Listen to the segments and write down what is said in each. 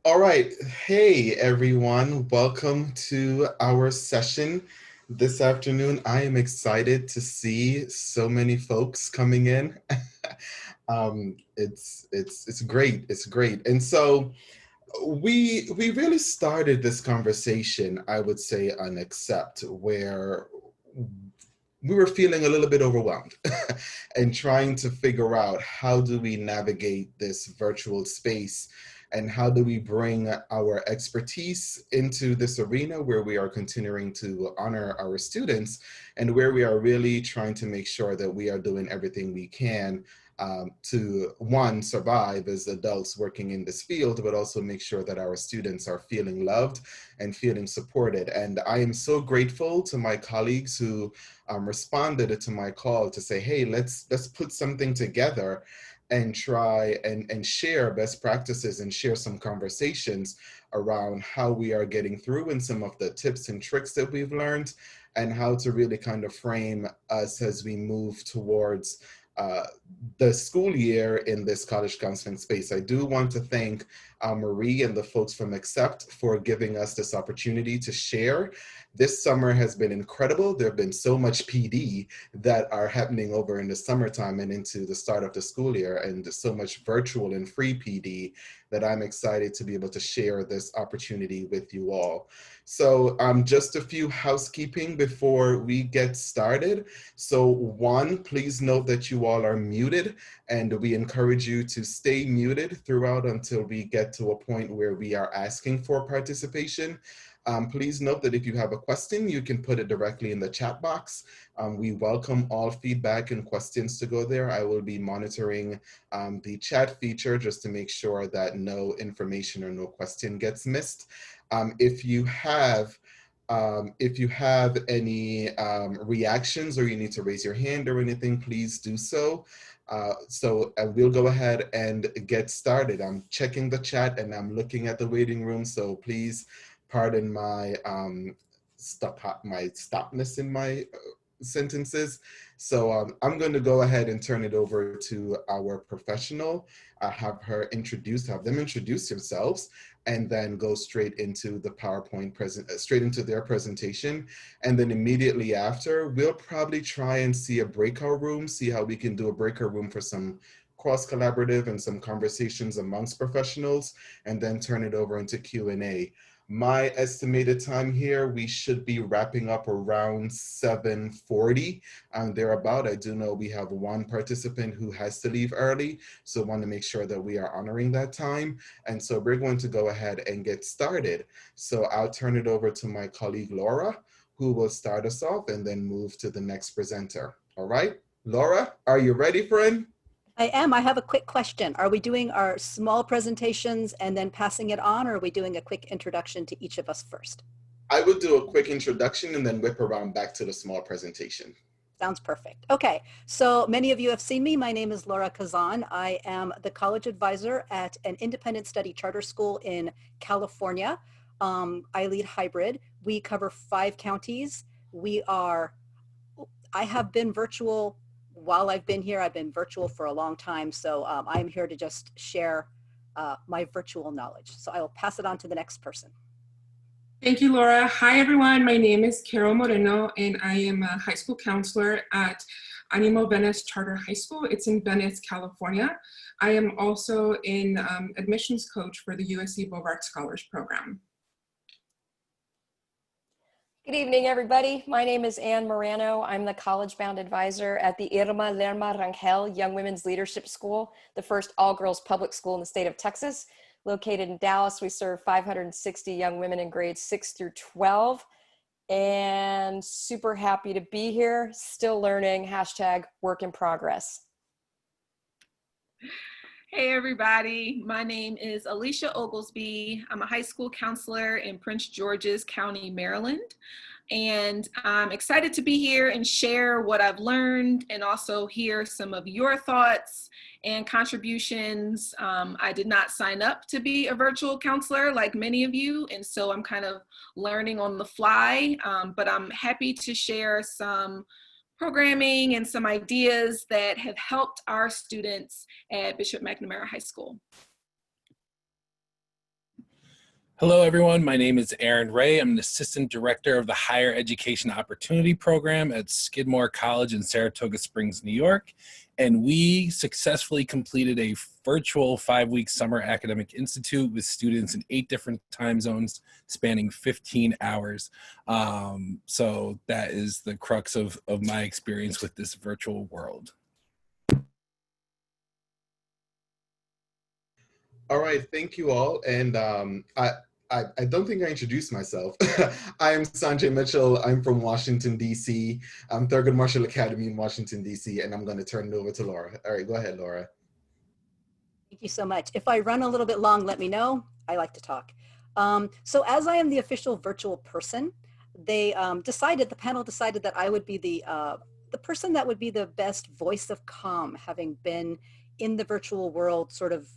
All right. Hey, everyone. Welcome to our session this afternoon. I am excited to see so many folks coming in. It's great. It's great. And so we really started this conversation, I would say, on Accept, where we were feeling a little bit overwhelmed and trying to figure out how do we navigate this virtual space and how do we bring our expertise into this arena where we are continuing to honor our students and where we are really trying to make sure that we are doing everything we can to, one, survive as adults working in this field, but also make sure that our students are feeling loved and feeling supported. And I am so grateful to my colleagues who responded to my call to say, hey, let's put something together and try and share best practices and share some conversations around how we are getting through and some of the tips and tricks that we've learned and how to really kind of frame us as we move towards the school year in this college counseling space. I do want to thank Marie and the folks from Accept for giving us this opportunity to share. This summer has been incredible. There have been so much PD that are happening over in the summertime and into the start of the school year, and so much virtual and free PD that I'm excited to be able to share this opportunity with you all. So just a few housekeeping before we get started. So one, please note that you all are muted, and we encourage you to stay muted throughout until we get to a point where we are asking for participation. Please note that if you have a question, you can put it directly in the chat box. We welcome all feedback and questions to go there. I will be monitoring the chat feature just to make sure that no information or no question gets missed. If you have any reactions or you need to raise your hand or anything, please do so. So we'll go ahead and get started. I'm checking the chat and I'm looking at the waiting room, so please pardon my stopness in my sentences. So I'm going to go ahead and turn it over to our professional, have them introduce themselves, and then go straight into the straight into their presentation. And then immediately after, we'll probably try and see a breakout room, see how we can do a breakout room for some cross-collaborative and some conversations amongst professionals, and then turn it over into Q&A. My estimated time here, we should be wrapping up around 7:40 thereabout. I do know we have one participant who has to leave early, so I want to make sure that we are honoring that time. And so we're going to go ahead and get started. So I'll turn it over to my colleague, Laura, who will start us off and then move to the next presenter. All right, Laura, are you ready, friend? I am. I have a quick question. Are we doing our small presentations and then passing it on, or are we doing a quick introduction to each of us first? I would do a quick introduction and then whip around back to the small presentation. Sounds perfect. Okay, so many of you have seen me. My name is Laura Kazan. I am the college advisor at an independent study charter school in California. I lead hybrid. We cover 5 counties. I have been virtual while I've been here. I've been virtual for a long time, so I'm here to just share my virtual knowledge. So I will pass it on to the next person. Thank you, Laura. Hi, everyone. My name is Carol Moreno, and I am a high school counselor at Animo Venice Charter High School. It's in Venice, California. I am also an admissions coach for the USC Bovard Scholars Program. Good evening, everybody. My name is Ann Morano. I'm the college-bound advisor at the Irma Lerma Rangel Young Women's Leadership School, the first all-girls public school in the state of Texas. Located in Dallas, we serve 560 young women in grades 6 through 12. And super happy to be here, still learning, #work in progress. Hey everybody, my name is Alicia Oglesby. I'm a high school counselor in Prince George's County, Maryland. And I'm excited to be here and share what I've learned and also hear some of your thoughts and contributions. I did not sign up to be a virtual counselor like many of you, and so I'm kind of learning on the fly, but I'm happy to share some programming and some ideas that have helped our students at Bishop McNamara High School. Hello, everyone. My name is Aaron Ray. I'm an Assistant Director of the Higher Education Opportunity Program at Skidmore College in Saratoga Springs, New York. And we successfully completed a virtual 5-week summer academic institute with students in 8 different time zones spanning 15 hours. So that is the crux of my experience with this virtual world. All right, thank you all. And I don't think I introduced myself. I am Sanjay Mitchell. I'm from Washington, D.C. I'm Thurgood Marshall Academy in Washington, D.C., and I'm going to turn it over to Laura. All right, go ahead, Laura. Thank you so much. If I run a little bit long, let me know. I like to talk. So as I am the official virtual person, they the panel decided that I would be the person that would be the best voice of calm, having been in the virtual world, sort of,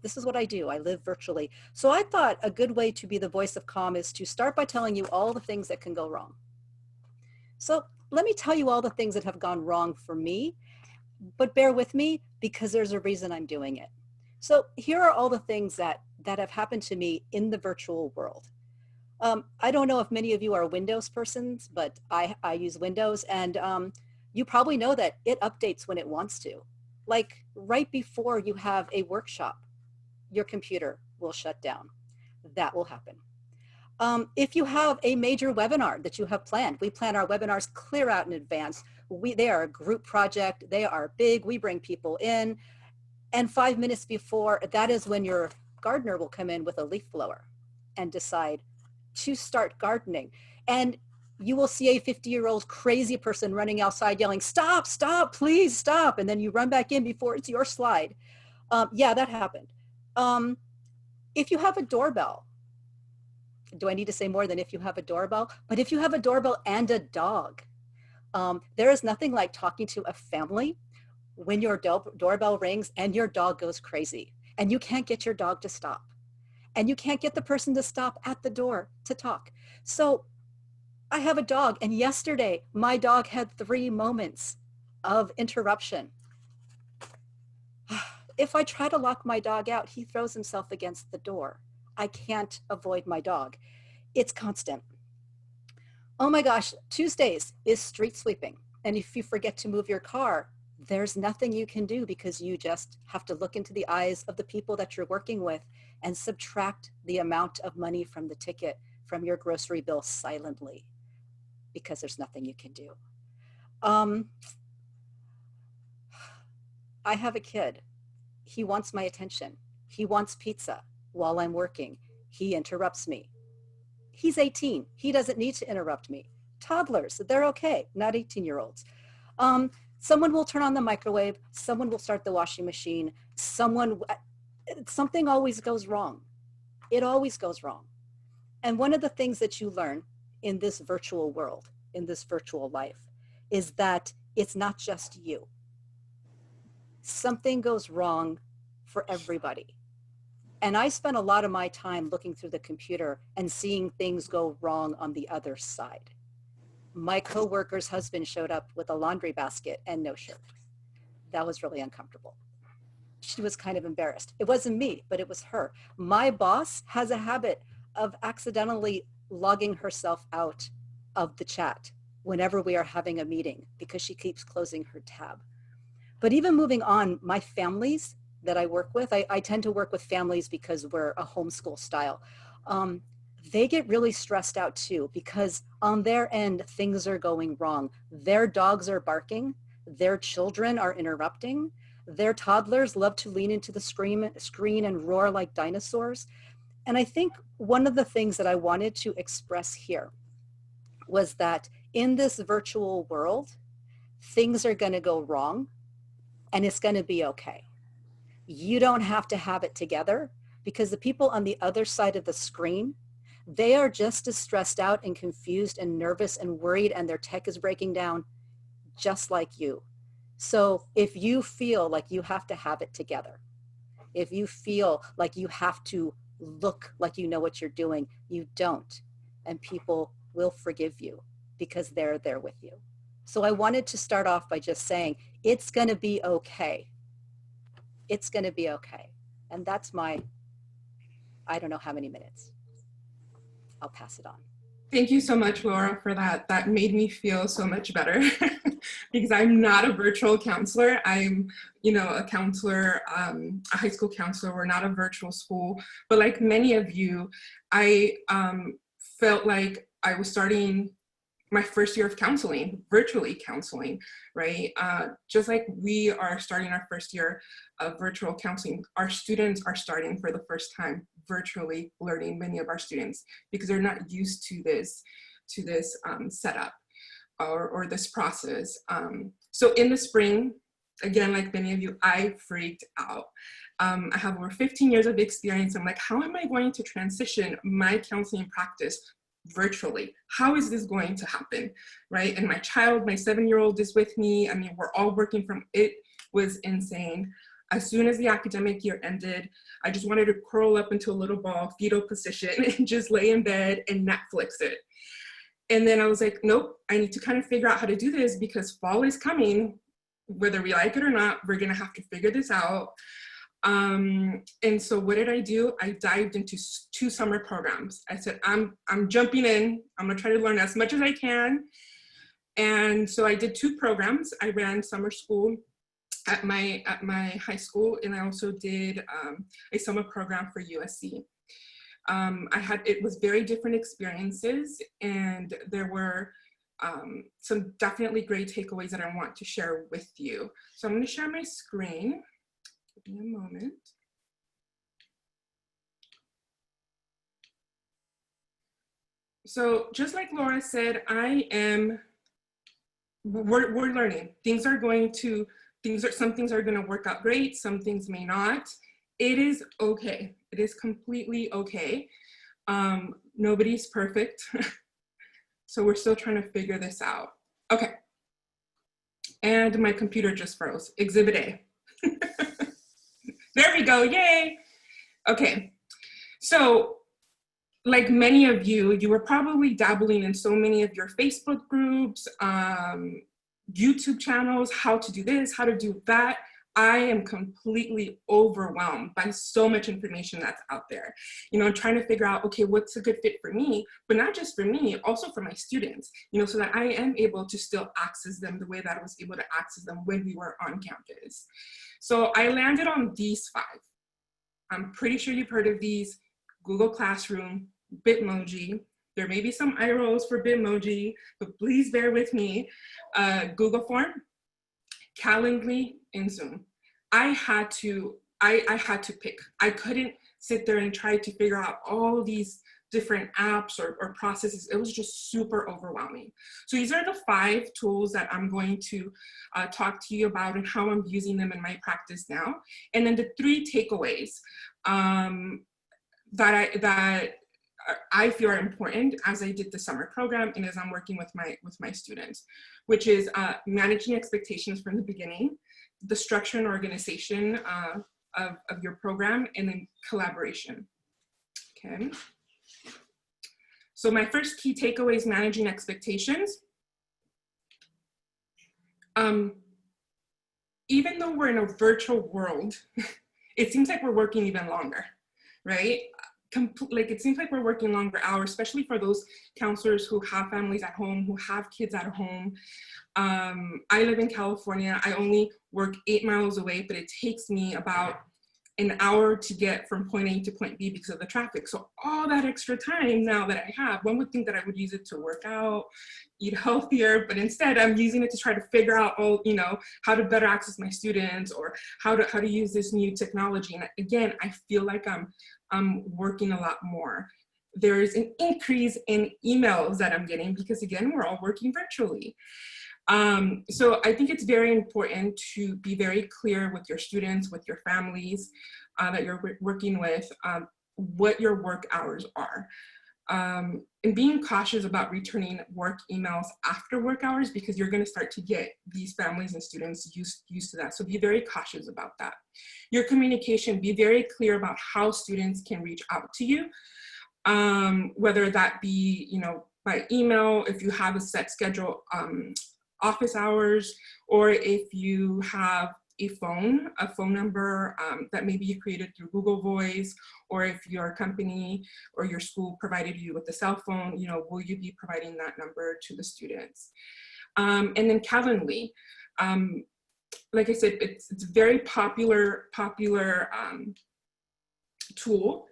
this is what I do. I live virtually. So I thought a good way to be the voice of calm is to start by telling you all the things that can go wrong. So let me tell you all the things that have gone wrong for me, but bear with me because there's a reason I'm doing it. So here are all the things that have happened to me in the virtual world. I don't know if many of you are Windows persons, but I use Windows, and you probably know that it updates when it wants to. Like right before you have a workshop, your computer will shut down. That will happen. If you have a major webinar that you have planned, we plan our webinars clear out in advance. They are a group project, they are big, we bring people in, and 5 minutes before, that is when your gardener will come in with a leaf blower and decide to start gardening. And you will see a 50-year-old crazy person running outside yelling, "Stop, stop, please stop." And then you run back in before it's your slide. Yeah, that happened. If you have a doorbell, do I need to say more than if you have a doorbell? But if you have a doorbell and a dog, there is nothing like talking to a family when your doorbell rings and your dog goes crazy and you can't get your dog to stop and you can't get the person to stop at the door to talk. So I have a dog, and yesterday my dog had 3 moments of interruption. If I try to lock my dog out, he throws himself against the door. I can't avoid my dog. It's constant. Oh my gosh, Tuesdays is street sweeping. And if you forget to move your car, there's nothing you can do because you just have to look into the eyes of the people that you're working with and subtract the amount of money from the ticket from your grocery bill silently because there's nothing you can do. I have a kid. He wants my attention. He wants pizza while I'm working. He interrupts me. He's 18. He doesn't need to interrupt me. Toddlers, they're okay, not 18-year-olds. Someone will turn on the microwave. Someone will start the washing machine. Something always goes wrong. It always goes wrong. And one of the things that you learn in this virtual world, in this virtual life, is that it's not just you. Something goes wrong for everybody. And I spent a lot of my time looking through the computer and seeing things go wrong on the other side. My coworker's husband showed up with a laundry basket and no shirt. That was really uncomfortable. She was kind of embarrassed. It wasn't me, but it was her. My boss has a habit of accidentally logging herself out of the chat whenever we are having a meeting because she keeps closing her tab. But even moving on, my families that I work with, I tend to work with families because we're a homeschool style. They get really stressed out too because on their end, things are going wrong. Their dogs are barking, their children are interrupting, their toddlers love to lean into the screen and roar like dinosaurs. And I think one of the things that I wanted to express here was that in this virtual world, things are going to go wrong and it's going to be okay. You don't have to have it together because the people on the other side of the screen, they are just as stressed out and confused and nervous and worried and their tech is breaking down just like you. So if you feel like you have to have it together, if you feel like you have to look like you know what you're doing, you don't. And people will forgive you because they're there with you. So I wanted to start off by just saying, it's going to be okay. It's going to be okay. And that's my, I don't know how many minutes. I'll pass it on. Thank you so much, Laura, for that. That made me feel so much better because I'm not a virtual counselor. I'm, a counselor, a high school counselor. We're not a virtual school, but like many of you, I felt like I was starting my first year of counseling, virtually counseling, right? Just like we are starting our first year of virtual counseling, our students are starting for the first time virtually learning, many of our students, because they're not used to this setup or this process. So in the spring, again, like many of you, I freaked out. I have over 15 years of experience. I'm like, how am I going to transition my counseling practice virtually? How is this going to happen, right? And my 7-year-old is with me. I mean, we're all working from, it was insane. As soon as the academic year ended, I just wanted to curl up into a little ball, fetal position, and just lay in bed and Netflix it. And then I was like, nope, I need to kind of figure out how to do this because fall is coming. Whether we like it or not, we're gonna have to figure this out. And so what did I do? I dived into 2 summer programs. I said, I'm jumping in. I'm gonna try to learn as much as I can. And so I did 2 programs. I ran summer school at my high school, and I also did a summer program for USC. It was very different experiences, and there were some definitely great takeaways that I want to share with you. So I'm gonna share my screen. Give me a moment. So just like Laura said, we're learning. Some things are going to work out great. Some things may not. It is okay. It is completely okay. Nobody's perfect. So we're still trying to figure this out. Okay. And my computer just froze. Exhibit A. There we go, yay. Okay, so like many of you, you were probably dabbling in so many of your Facebook groups, YouTube channels, how to do this, how to do that. I am completely overwhelmed by so much information that's out there. Trying to figure out, okay, what's a good fit for me, but not just for me, also for my students, so that I am able to still access them the way that I was able to access them when we were on campus. So I landed on these 5. I'm pretty sure you've heard of these: Google Classroom, Bitmoji. There may be some eye rolls for Bitmoji, but please bear with me. Google Form, Calendly, and Zoom. I had to pick. I couldn't sit there and try to figure out all these different apps or processes. It was just super overwhelming. So these are the 5 tools that I'm going to talk to you about and how I'm using them in my practice now. And then the 3 takeaways that I feel are important as I did the summer program and as I'm working with my students, which is managing expectations from the beginning, the structure and organization of your program, and then collaboration. Okay. So my first key takeaway is managing expectations. Even though we're in a virtual world, it seems like we're working even longer, right? It seems like we're working longer hours, especially for those counselors who have families at home, who have kids at home. I live in California. I only work 8 miles away, but it takes me about an hour to get from point A to point B because of the traffic. So all that extra time now that I have, one would think that I would use it to work out, eat healthier, but instead I'm using it to try to figure out how to better access my students or how to use this new technology. And again, I feel like I'm working a lot more. There is an increase in emails that I'm getting because again, we're all working virtually. So I think it's very important to be very clear with your students, with your families that you're working with, what your work hours are. And being cautious about returning work emails after work hours because you're going to start to get these families and students used to that. So be very cautious about that. Your communication, be very clear about how students can reach out to you, whether that be, by email, if you have a set schedule, office hours, or if you have a phone number that maybe you created through Google Voice, or if your company or your school provided you with a cell phone, you know, will you be providing that number to the students? And then Calendly. Like I said, it's a very popular tool,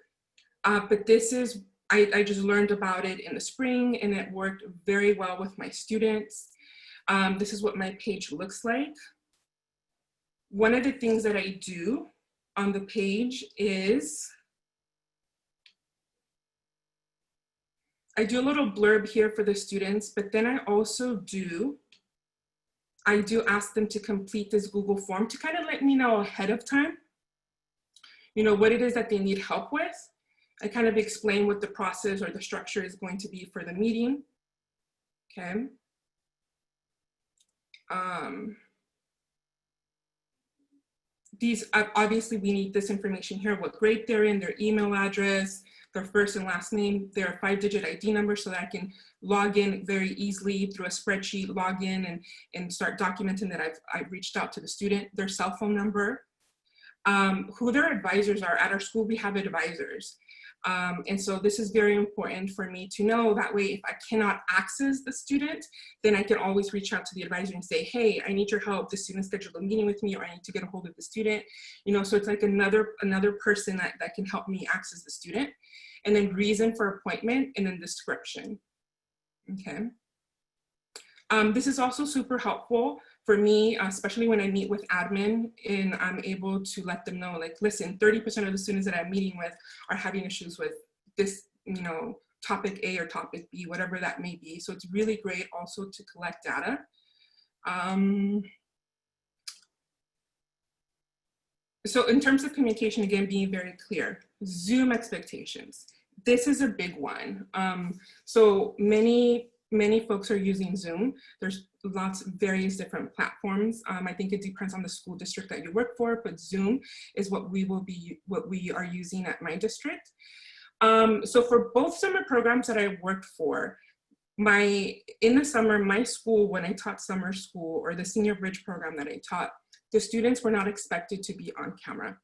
but this is, I just learned about it in the spring, and it worked very well with my students. This is what my page looks like. One of the things that I do on the page is I do a little blurb here for the students, but then I also I do ask them to complete this Google form to kind of let me know ahead of time, you know, what it is that they need help with. I kind of explain what the process or the structure is going to be for the meeting, okay? Obviously we need this information here, what grade they're in, their email address, their first and last name, their 5-digit ID number, so that I can log in very easily through a spreadsheet, log in and start documenting that I've reached out to the student, their cell phone number, who their advisors are. At our school, we have advisors. And so this is very important for me to know. That way, if I cannot access the student, then I can always reach out to the advisor and say, hey, I need your help. The student scheduled a meeting with me, or I need to get a hold of the student. You know, so it's like another person that can help me access the student. And then reason for appointment, and then description, okay? This is also super helpful for me, especially when I meet with admin, and I'm able to let them know, like, listen, 30% of the students that I'm meeting with are having issues with this, you know, topic A or topic B, whatever that may be. So it's really great also to collect data. So in terms of communication, again, being very clear, Zoom expectations. This is a big one. So many folks are using Zoom. There's lots of various different platforms. I think it depends on the school district that you work for, but Zoom is what we are using at my district. So for both summer programs that I worked for, in the summer, my school, when I taught summer school, or the Senior Bridge program that I taught, the students were not expected to be on camera.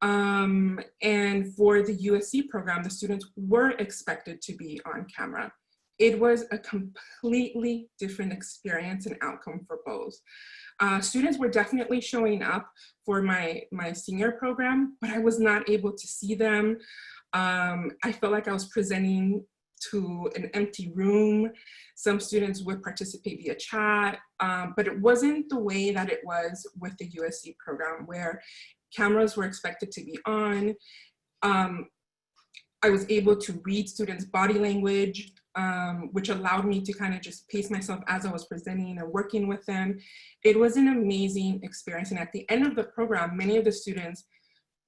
And for the USC program, the students were expected to be on camera. It was a completely different experience and outcome for both. Students were definitely showing up for my senior program, but I was not able to see them. I felt like I was presenting to an empty room. Some students would participate via chat, but it wasn't the way that it was with the USC program, where cameras were expected to be on. I was able to read students' body language, which allowed me to kind of just pace myself as I was presenting and working with them. It was an amazing experience. And at the end of the program, many of the students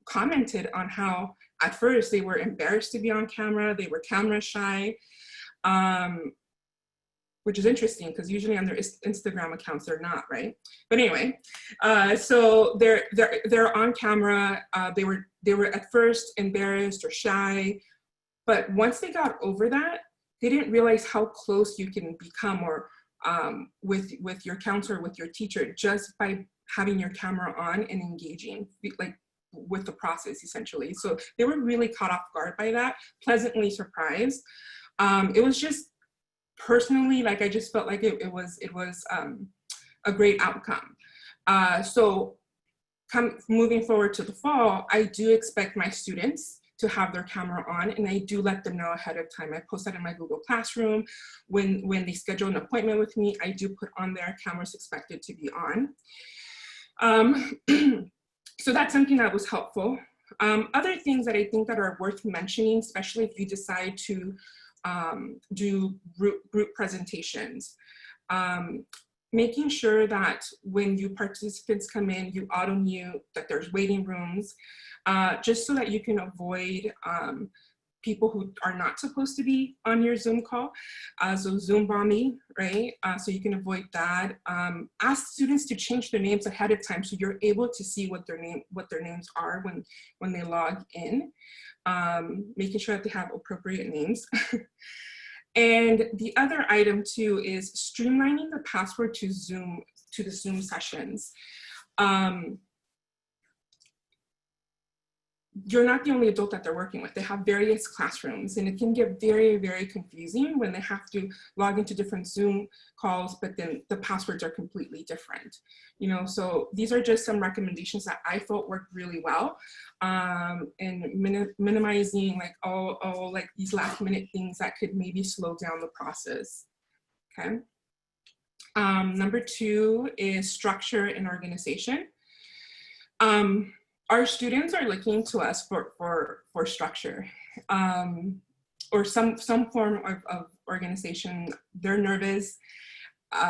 commented on how at first they were embarrassed to be on camera, they were camera shy, which is interesting because usually on their Instagram accounts, they're not, right? But anyway, so they're on camera. They were at first embarrassed or shy, but once they got over that, they didn't realize how close you can become, or with your counselor, with your teacher, just by having your camera on and engaging, like with the process essentially. So they were really caught off guard by that, pleasantly surprised. It was just personally, like, I just felt like it was a great outcome. So moving forward to the fall, I do expect my students to have their camera on, and I do let them know ahead of time. I post that in my Google Classroom. When they schedule an appointment with me, I do put on their cameras expected to be on. So that's something that was helpful. Other things that I think that are worth mentioning, especially if you decide to do group presentations, making sure that when new participants come in, you auto mute, that there's waiting rooms, just so that you can avoid people who are not supposed to be on your Zoom call. So Zoom bombing, right? So you can avoid that. Ask students to change their names ahead of time so you're able to see what their names are when they log in, making sure that they have appropriate names. And the other item too is streamlining the password to the Zoom sessions. you're not the only adult that they're working with. They have various classrooms, and it can get very, very confusing when they have to log into different Zoom calls, but then the passwords are completely different. You know, so these are just some recommendations that I felt worked really well, and minimizing like all like these last minute things that could maybe slow down the process. Okay. Number 2 is structure and organization. Our students are looking to us for structure, or some form of organization. They're nervous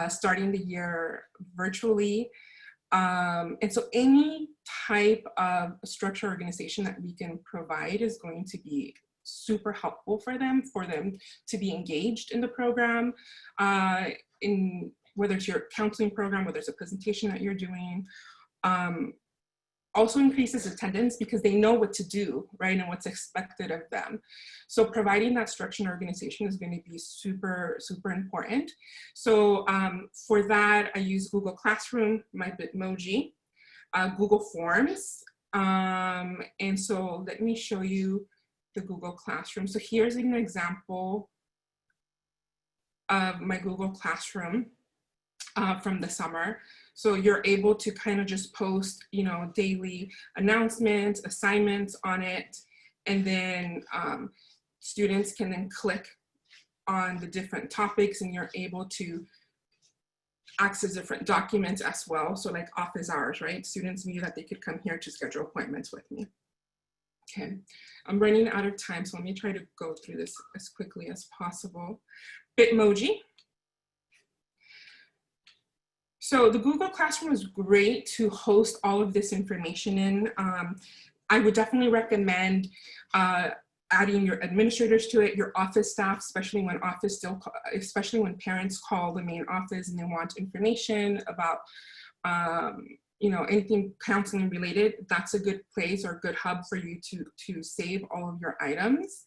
starting the year virtually. And so any type of structure organization that we can provide is going to be super helpful for them to be engaged in the program, in whether it's your counseling program, whether it's a presentation that you're doing. Also increases attendance because they know what to do, right, and what's expected of them. So providing that structure and organization is going to be super, super important. So for that, I use Google Classroom, my Bitmoji, Google Forms. And so let me show you the Google Classroom. So here's an example of my Google Classroom from the summer. So you're able to kind of just post, you know, daily announcements, assignments on it, and then students can then click on the different topics, and you're able to access different documents as well. So like office hours, right? Students knew that they could come here to schedule appointments with me. Okay, I'm running out of time, so let me try to go through this as quickly as possible. Bitmoji. So the Google Classroom is great to host all of this information in. I would definitely recommend adding your administrators to it, your office staff, especially when parents call the main office and they want information about you know, anything counseling related. That's a good place or a good hub for you to save all of your items.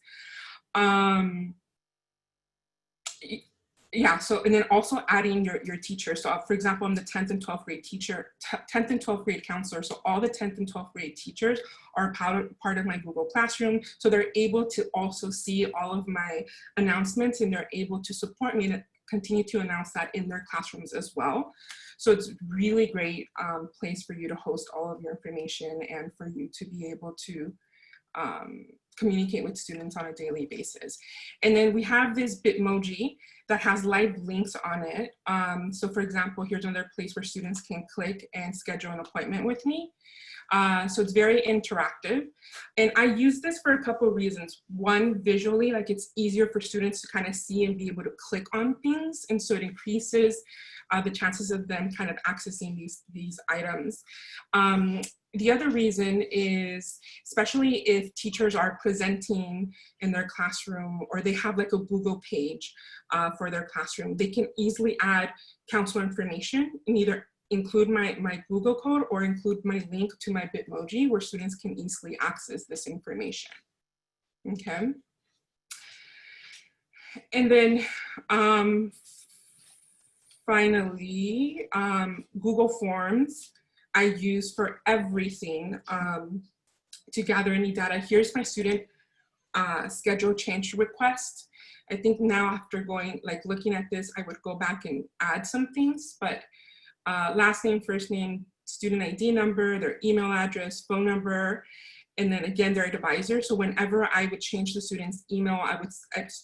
Yeah, so, and then also adding your teachers. So for example, I'm the 10th and 12th grade teacher, 10th and 12th grade counselor. So all the 10th and 12th grade teachers are part of my Google Classroom. So they're able to also see all of my announcements, and they're able to support me and continue to announce that in their classrooms as well. So it's a really great place for you to host all of your information and for you to be able to communicate with students on a daily basis. And then we have this Bitmoji that has live links on it. So for example, here's another place where students can click and schedule an appointment with me. So it's very interactive. And I use this for a couple of reasons. One, visually, like it's easier for students to kind of see and be able to click on things. And so it increases the chances of them kind of accessing these items. The other reason is, especially if teachers are presenting in their classroom or they have like a Google page for their classroom, they can easily add counselor information and either include my Google code or include my link to my Bitmoji where students can easily access this information. Okay. And then finally, Google Forms I use for everything to gather any data. Here's my student schedule change request. I think now after looking at this, I would go back and add some things, but last name, first name, student ID number, their email address, phone number, and then again, their advisor. So whenever I would change the student's email, I would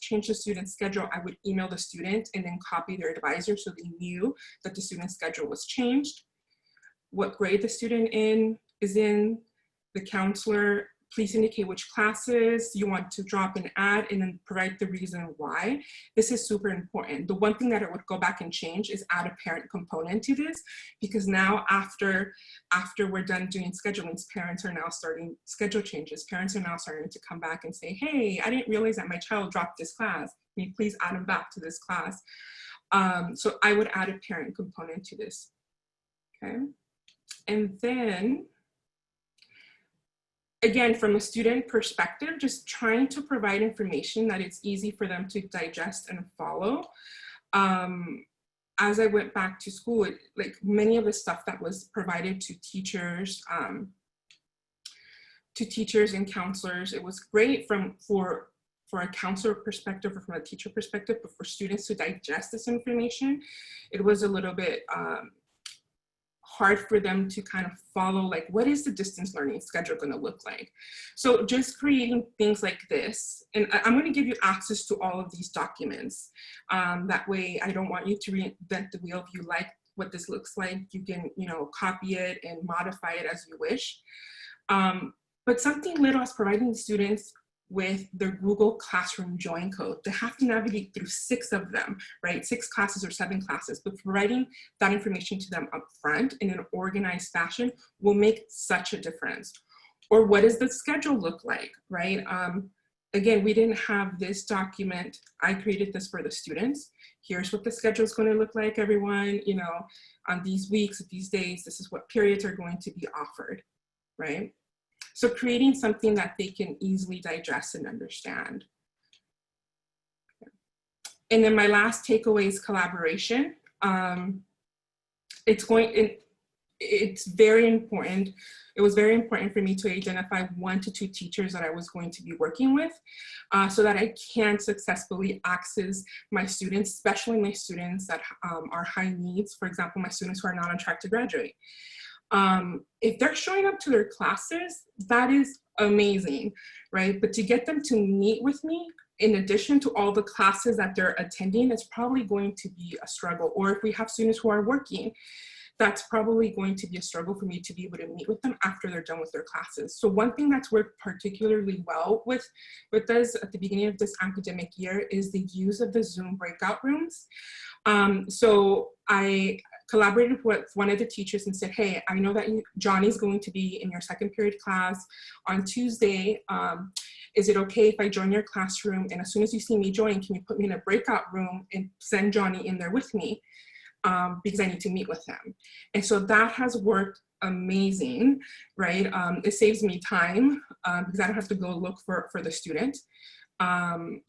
change the student's schedule, I would email the student and then copy their advisor so they knew that the student's schedule was changed. What grade the student is in, the counselor, please indicate which classes you want to drop and add, and then provide the reason why. This is super important. The one thing that I would go back and change is add a parent component to this, because now after we're done doing schedulings, parents are now starting schedule changes. Parents are now starting to come back and say, hey, I didn't realize that my child dropped this class. Can you please add them back to this class? So I would add a parent component to this, okay? And then, again, from a student perspective, just trying to provide information that it's easy for them to digest and follow. as I went back to school, like many of the stuff that was provided to teachers and counselors, it was great for a counselor perspective or from a teacher perspective, but for students to digest this information, it was a little bit hard for them to kind of follow, like, what is the distance learning schedule going to look like? So just creating things like this, and I'm going to give you access to all of these documents. That way, I don't want you to reinvent the wheel. If you like what this looks like, you can, copy it and modify it as you wish. But something little as providing students with their Google Classroom join code. They have to navigate through 6 of them, right? 6 classes or 7 classes, but providing that information to them up front in an organized fashion will make such a difference. Or what does the schedule look like, right? Again, we didn't have this document. I created this for the students. Here's what the schedule is going to look like, everyone, on these weeks, these days, this is what periods are going to be offered, right? So creating something that they can easily digest and understand. And then my last takeaway is collaboration. It's very important. It was very important for me to identify 1 to 2 teachers that I was going to be working with so that I can successfully access my students, especially my students that are high needs. For example, my students who are not on track to graduate. If they're showing up to their classes, that is amazing, right? But to get them to meet with me, in addition to all the classes that they're attending, it's probably going to be a struggle. Or if we have students who are working, that's probably going to be a struggle for me to be able to meet with them after they're done with their classes. So one thing that's worked particularly well with us at the beginning of this academic year is the use of the Zoom breakout rooms. So I collaborated with one of the teachers and said, hey, I know that Johnny's going to be in your 2nd period class on Tuesday. Is it okay if I join your classroom? And as soon as you see me join, can you put me in a breakout room and send Johnny in there with me? Because I need to meet with him. And so that has worked amazing, right? It saves me time because I don't have to go look for the student.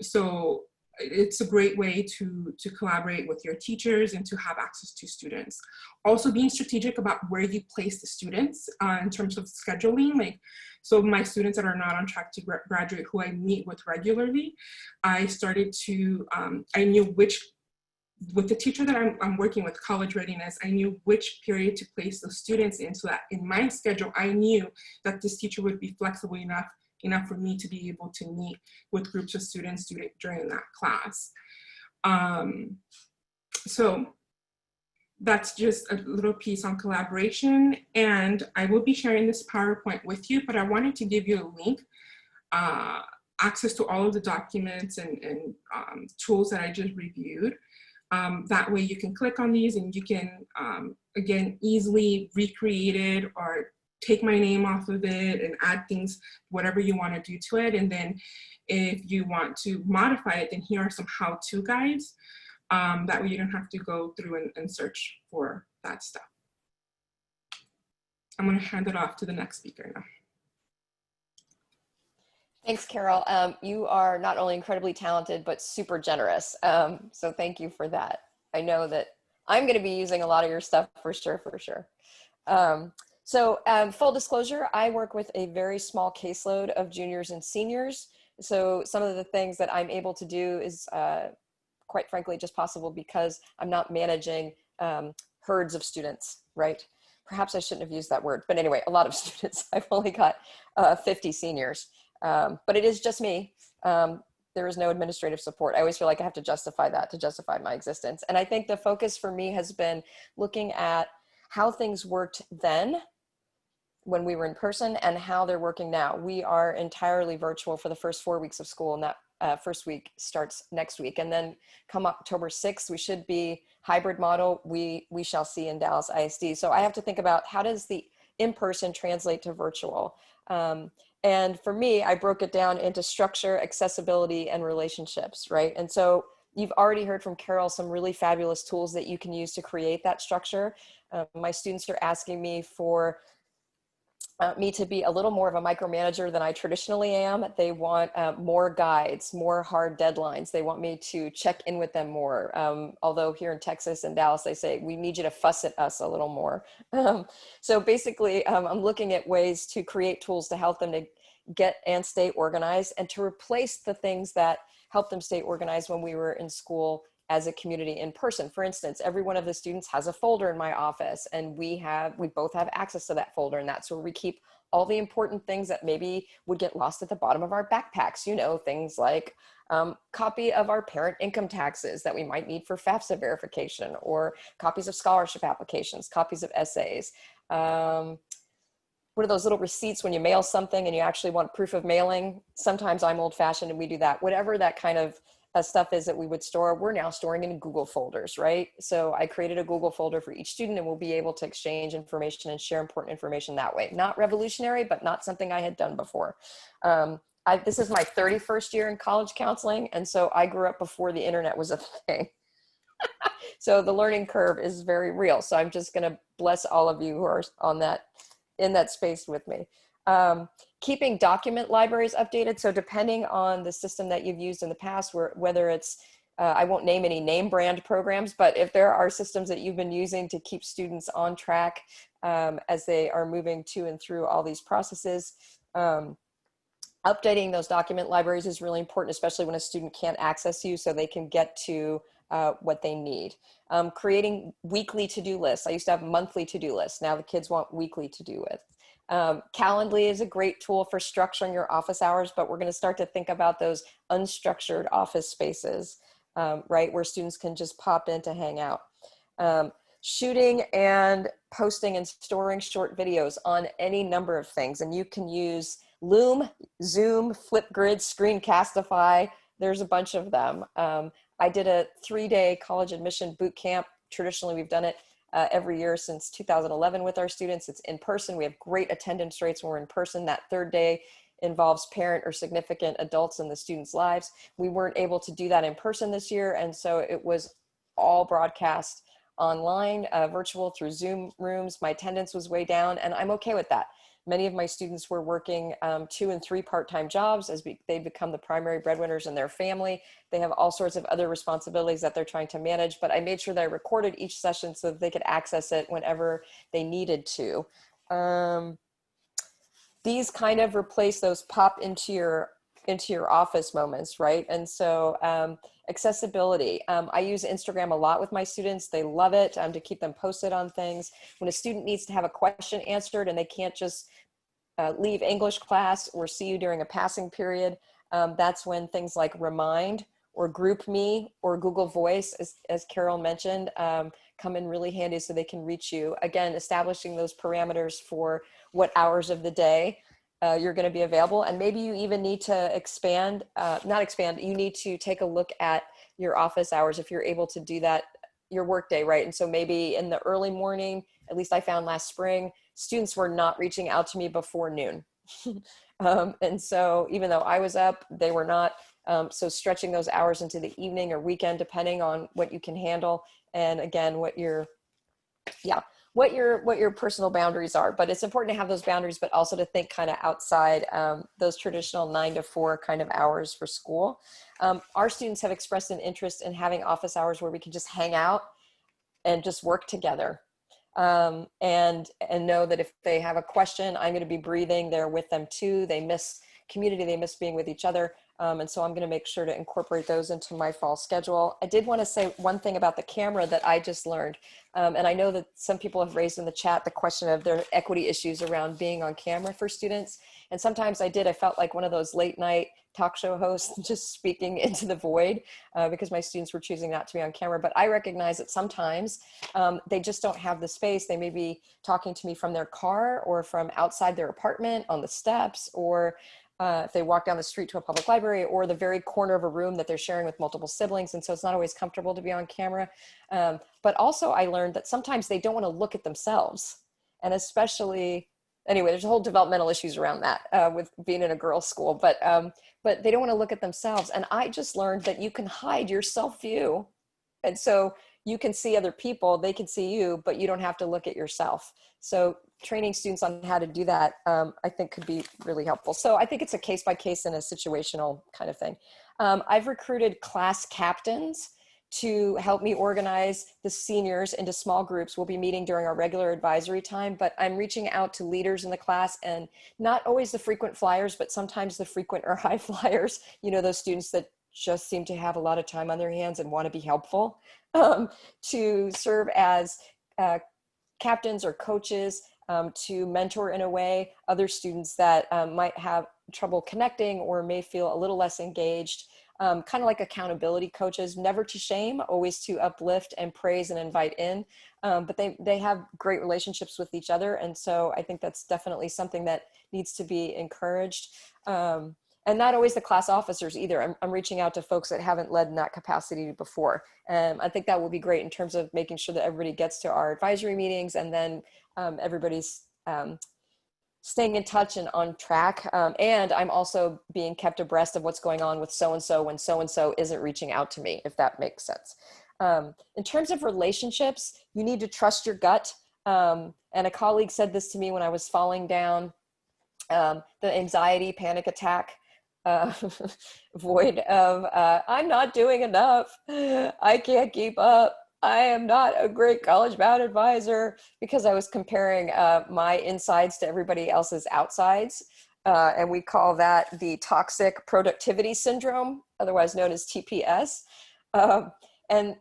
So it's a great way to collaborate with your teachers and to have access to students. Also being strategic about where you place the students in terms of scheduling. So my students that are not on track to graduate who I meet with regularly, I started to, I knew with the teacher that I'm working with, college readiness, I knew which period to place the students in so that in my schedule, I knew that this teacher would be flexible enough for me to be able to meet with groups of students during that class. So that's just a little piece on collaboration. And I will be sharing this PowerPoint with you, but I wanted to give you a link, access to all of the documents and tools that I just reviewed. That way you can click on these and you can, again, easily recreate it or take my name off of it and add things, whatever you want to do to it. And then if you want to modify it, then here are some how-to guides. That way you don't have to go through and search for that stuff. I'm going to hand it off to the next speaker now. Thanks, Carol. You are not only incredibly talented, but super generous. So thank you for that. I know that I'm going to be using a lot of your stuff for sure, for sure. So full disclosure, I work with a very small caseload of juniors and seniors. So some of the things that I'm able to do is quite frankly just possible because I'm not managing herds of students, right? Perhaps I shouldn't have used that word, but anyway, a lot of students. I've only got 50 seniors, but it is just me. There is no administrative support. I always feel like I have to justify that to justify my existence. And I think the focus for me has been looking at how things worked then when we were in person and how they're working now. We are entirely virtual for the first 4 weeks of school, and that first week starts next week. And then come October 6th, we should be hybrid model. We shall see in Dallas ISD. So I have to think about how does the in-person translate to virtual? And for me, I broke it down into structure, accessibility, and relationships, right? And so you've already heard from Carol some really fabulous tools that you can use to create that structure. My students are asking me for me to be a little more of a micromanager than I traditionally am. They want more guides, more hard deadlines. They want me to check in with them more. Although here in Texas and Dallas, they say, we need you to fuss at us a little more. So basically, I'm looking at ways to create tools to help them to get and stay organized, and to replace the things that helped them stay organized when we were in school as a community in person. For instance, every one of the students has a folder in my office, and we both have access to that folder, and that's where we keep all the important things that maybe would get lost at the bottom of our backpacks. You know, things like copy of our parent income taxes that we might need for FAFSA verification, or copies of scholarship applications, copies of essays. What are those little receipts when you mail something and you actually want proof of mailing? Sometimes I'm old fashioned and we do that. Whatever that kind of stuff is that we would store, we're now storing in Google folders, right? So I created a Google folder for each student, and we'll be able to exchange information and share important information that way. Not revolutionary, but not something I had done before. This is my 31st year in college counseling, and so I grew up before the internet was a thing. So the learning curve is very real. So I'm just gonna bless all of you who are in that space with me. Keeping document libraries updated. So depending on the system that you've used in the past, whether it's, I won't name any name brand programs, but if there are systems that you've been using to keep students on track as they are moving to and through all these processes, updating those document libraries is really important, especially when a student can't access you, so they can get to what they need. Creating weekly to-do lists. I used to have monthly to-do lists. Now the kids want weekly to-do lists. Calendly is a great tool for structuring your office hours, but we're going to start to think about those unstructured office spaces, right, where students can just pop in to hang out. Shooting and posting and storing short videos on any number of things. And you can use Loom, Zoom, Flipgrid, Screencastify. There's a bunch of them. I did a 3-day college admission boot camp. Traditionally, we've done it every year since 2011 with our students. It's in person. We have great attendance rates when we're in person. That 3rd day involves parent or significant adults in the students' lives. We weren't able to do that in person this year, and so it was all broadcast online, virtual through Zoom rooms. My attendance was way down, and I'm okay with that. Many of my students were working 2 and 3 part-time jobs as they become the primary breadwinners in their family. They have all sorts of other responsibilities that they're trying to manage, but I made sure that I recorded each session so that they could access it whenever they needed to. These kind of replace those pop into your office moments, right? And so accessibility. I use Instagram a lot with my students. They love it to keep them posted on things. When a student needs to have a question answered and they can't just leave English class or see you during a passing period, that's when things like Remind or GroupMe or Google Voice, as Carol mentioned, come in really handy so they can reach you. Again, establishing those parameters for what hours of the day you're going to be available. And maybe you even need to you need to take a look at your office hours if you're able to do that, your workday, right? And so maybe in the early morning, at least I found last spring, students were not reaching out to me before noon. And so even though I was up, they were not. So stretching those hours into the evening or weekend, depending on what you can handle. And again, what your personal boundaries are. But it's important to have those boundaries, but also to think kind of outside those traditional 9 to 4 kind of hours for school. Our students have expressed an interest in having office hours where we can just hang out and just work together. And know that if they have a question, I'm going to be breathing there with them too. They miss community, they miss being with each other. And so I'm going to make sure to incorporate those into my fall schedule. I did want to say one thing about the camera that I just learned. And I know that some people have raised in the chat the question of their equity issues around being on camera for students. And sometimes I felt like one of those late night talk show hosts just speaking into the void because my students were choosing not to be on camera. But I recognize that sometimes they just don't have the space. They may be talking to me from their car or from outside their apartment on the steps, or if they walk down the street to a public library, or the very corner of a room that they're sharing with multiple siblings. And so it's not always comfortable to be on camera. But also I learned that sometimes they don't want to look at themselves. And especially, anyway, there's a whole developmental issues around that with being in a girls' school, but they don't want to look at themselves. And I just learned that you can hide your self-view. And so you can see other people, they can see you, but you don't have to look at yourself. So training students on how to do that, I think could be really helpful. So I think it's a case-by-case and a situational kind of thing. I've recruited class captains to help me organize the seniors into small groups. We'll be meeting during our regular advisory time, but I'm reaching out to leaders in the class, and not always the frequent flyers, but sometimes the frequent or high flyers, you know, those students that just seem to have a lot of time on their hands and want to be helpful, to serve as captains or coaches, to mentor in a way other students that might have trouble connecting or may feel a little less engaged. Kind of like accountability coaches, never to shame, always to uplift and praise and invite in. But they have great relationships with each other. And so I think that's definitely something that needs to be encouraged. And not always the class officers either. I'm reaching out to folks that haven't led in that capacity before. And I think that will be great in terms of making sure that everybody gets to our advisory meetings, and then everybody's staying in touch and on track. And I'm also being kept abreast of what's going on with so-and-so when so-and-so isn't reaching out to me, if that makes sense. In terms of relationships, you need to trust your gut. And a colleague said this to me when I was falling down the anxiety panic attack void of I'm not doing enough, I can't keep up, I am not a great college-bound advisor, because I was comparing my insides to everybody else's outsides. And we call that the toxic productivity syndrome, otherwise known as TPS. And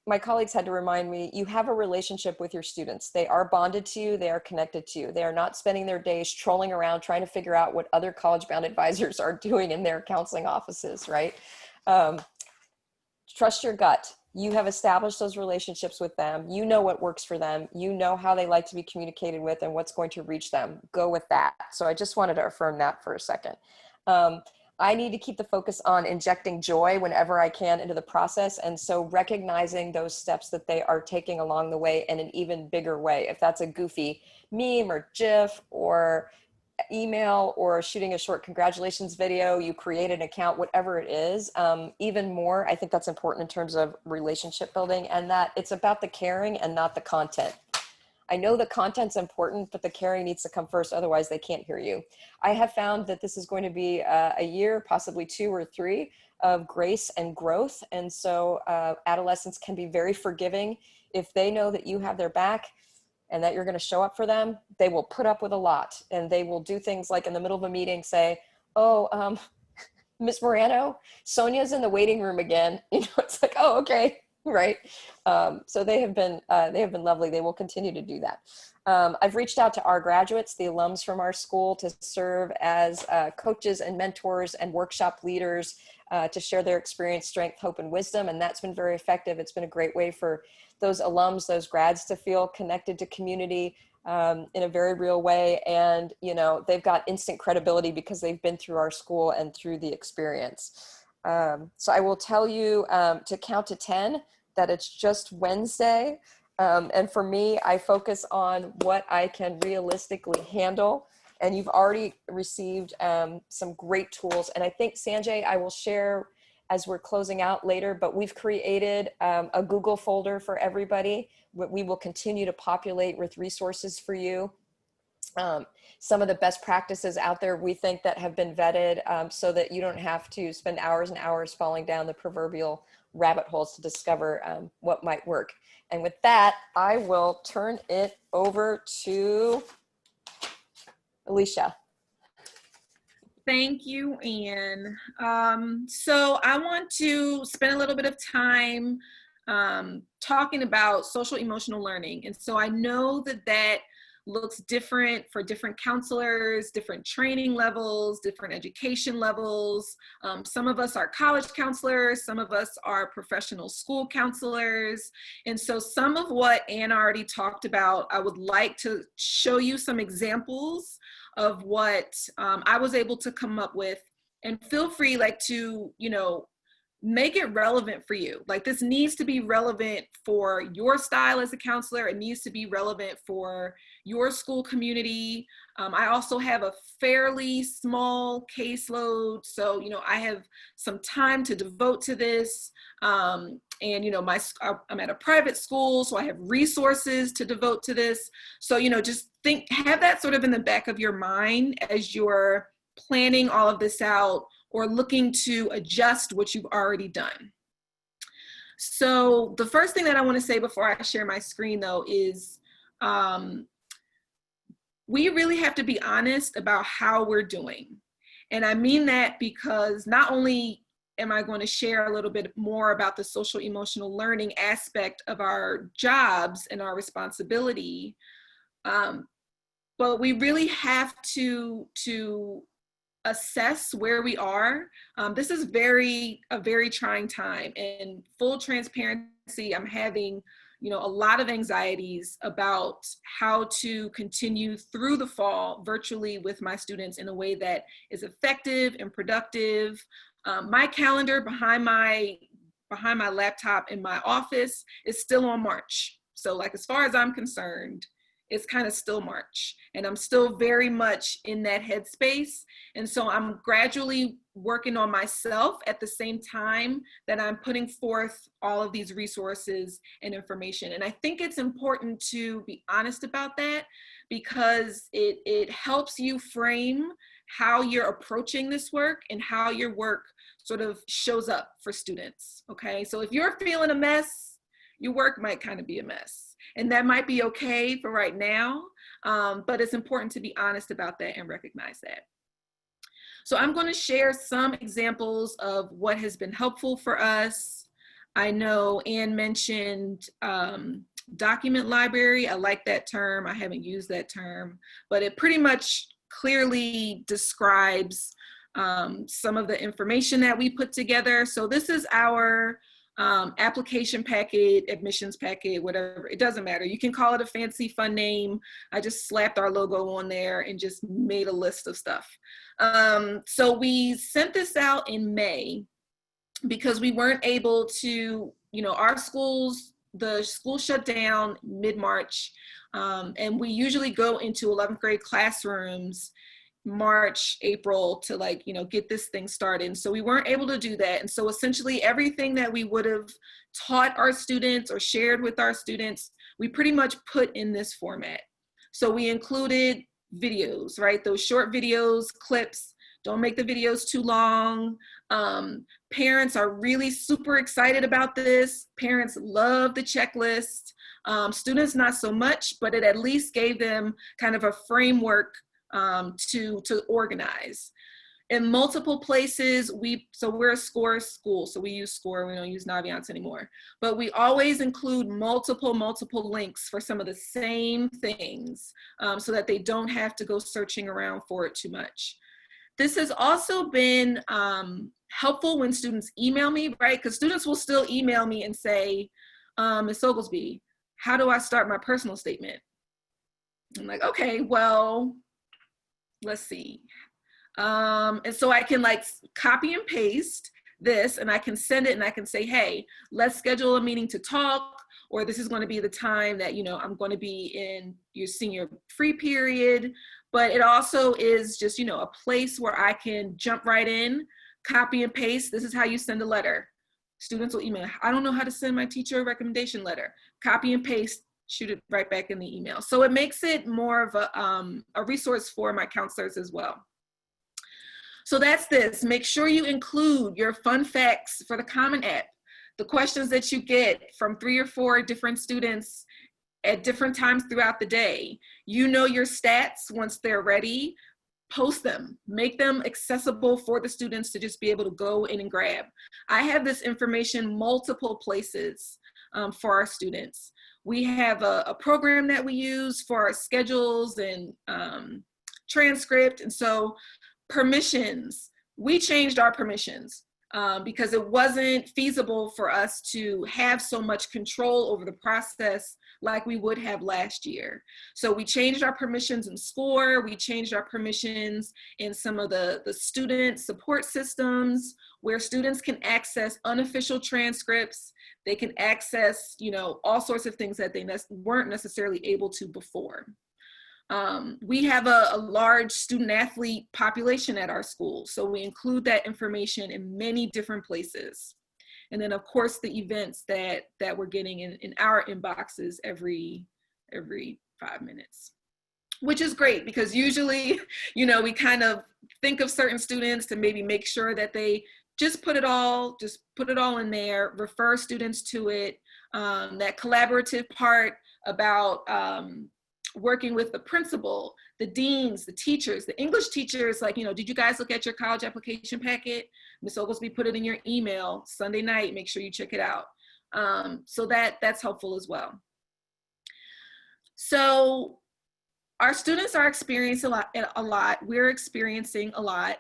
my colleagues had to remind me, you have a relationship with your students. They are bonded to you. They are connected to you. They are not spending their days trolling around trying to figure out what other college-bound advisors are doing in their counseling offices, right? Trust your gut. You have established those relationships with them. You know what works for them. You know how they like to be communicated with and what's going to reach them. Go with that. So I just wanted to affirm that for a second. I need to keep the focus on injecting joy whenever I can into the process. And so recognizing those steps that they are taking along the way in an even bigger way. If that's a goofy meme or GIF or email or shooting a short congratulations video, you create an account, whatever it is, even more, I think that's important in terms of relationship building, and that it's about the caring and not the content. I know the content's important, but the caring needs to come first. Otherwise they can't hear you. I have found that this is going to be a year, possibly 2 or 3 of grace and growth. And so adolescents can be very forgiving. If they know that you have their back and that you're going to show up for them, they will put up with a lot, and they will do things like in the middle of a meeting say, oh, Miss Morano, Sonia's in the waiting room again. You know, it's like, oh, okay. Right. So they have been lovely. They will continue to do that. I've reached out to our graduates, the alums from our school, to serve as coaches and mentors and workshop leaders to share their experience, strength, hope, and wisdom. And that's been very effective. It's been a great way for those alums, those grads, to feel connected to community in a very real way. And, you know, they've got instant credibility because they've been through our school and through the experience. So I will tell you to count to 10, that it's just Wednesday. And for me, I focus on what I can realistically handle. And you've already received some great tools. And I think, Sanjay, I will share as we're closing out later, but we've created a Google folder for everybody. We will continue to populate with resources for you. Some of the best practices out there, we think, that have been vetted so that you don't have to spend hours and hours falling down the proverbial rabbit holes to discover what might work. And with that, I will turn it over to Alicia. Thank you, Anne. So I want to spend a little bit of time talking about social emotional learning. And so I know that that looks different for different counselors, different training levels, different education levels. Some of us are college counselors, some of us are professional school counselors. And so some of what Anne already talked about, I would like to show you some examples of what I was able to come up with. And feel free, like, to, you know, make it relevant for you. Like, this needs to be relevant for your style as a counselor. It needs to be relevant for your school community. I also have a fairly small caseload. So, I have some time to devote to this. And, I'm at a private school, so I have resources to devote to this. So, just have that sort of in the back of your mind as you're planning all of this out or looking to adjust what you've already done. So the first thing that I want to say before I share my screen, though, is we really have to be honest about how we're doing. And I mean that because not only am I going to share a little bit more about the social emotional learning aspect of our jobs and our responsibility, but we really have to assess where we are. This is a very trying time, and full transparency, I'm having a lot of anxieties about how to continue through the fall virtually with my students in a way that is effective and productive. My calendar behind my laptop in my office is still on March. So, like, as far as I'm concerned, it's kind of still March, and I'm still very much in that headspace. And so I'm gradually working on myself at the same time that I'm putting forth all of these resources and information. And I think it's important to be honest about that, because it helps you frame how you're approaching this work and how your work sort of shows up for students. Okay, so if you're feeling a mess, your work might kind of be a mess. And that might be okay for right now, but it's important to be honest about that and recognize that. So I'm going to share some examples of what has been helpful for us. I know Anne mentioned document library. I like that term. I haven't used that term, but it pretty much clearly describes some of the information that we put together. So this is our application packet, admissions packet, whatever, it doesn't matter. You can call it a fancy fun name. I just slapped our logo on there and just made a list of stuff. So we sent this out in May because we weren't able to, our schools, the school shut down mid-March, and we usually go into 11th grade classrooms March, April to get this thing started. And so we weren't able to do that. And so essentially everything that we would have taught our students or shared with our students, we pretty much put in this format. So we included videos, right? Those short videos, clips. Don't make the videos too long. Parents are really super excited about this. Parents love the checklist. Students, not so much, but it at least gave them kind of a framework to organize. In multiple places, we're a SCORE school, so we use SCORE, we don't use Naviance anymore, but we always include multiple links for some of the same things, so that they don't have to go searching around for it too much. This has also been helpful when students email me, right? Because students will still email me and say, Ms. Oglesby, how do I start my personal statement? I'm like, okay, well, let's see. And so I can copy and paste this, and I can send it, and I can say, hey, let's schedule a meeting to talk, or this is going to be the time that, I'm going to be in your senior free period. But it also is just, a place where I can jump right in, copy and paste. This is how you send a letter. Students will email, I don't know how to send my teacher a recommendation letter. Copy and paste, shoot it right back in the email. So it makes it more of a resource for my counselors as well. So that's this. Make sure you include your fun facts for the Common App, the questions that you get from 3 or 4 different students at different times throughout the day. Your stats once they're ready. Post them, make them accessible for the students to just be able to go in and grab. I have this information multiple places for our students. We have a program that we use for our schedules and transcript. And so permissions, we changed our permissions because it wasn't feasible for us to have so much control over the process like we would have last year. So we changed our permissions in SCORE, we changed our permissions in some of the student support systems where students can access unofficial transcripts, they can access, you know, all sorts of things that they weren't necessarily able to before. We have a large student athlete population at our school, so we include that information in many different places. And then of course the events that we're getting in our inboxes every 5 minutes, which is great because usually, you know, we kind of think of certain students to maybe make sure that they just put it all in there, refer students to it. That collaborative part about working with the principal, the deans, the teachers, the English teachers, like, you know, did you guys look at your college application packet? Ms. Oglesby put it in your email Sunday night, make sure you check it out. So that's helpful as well. So our students are experiencing a lot. We're experiencing a lot.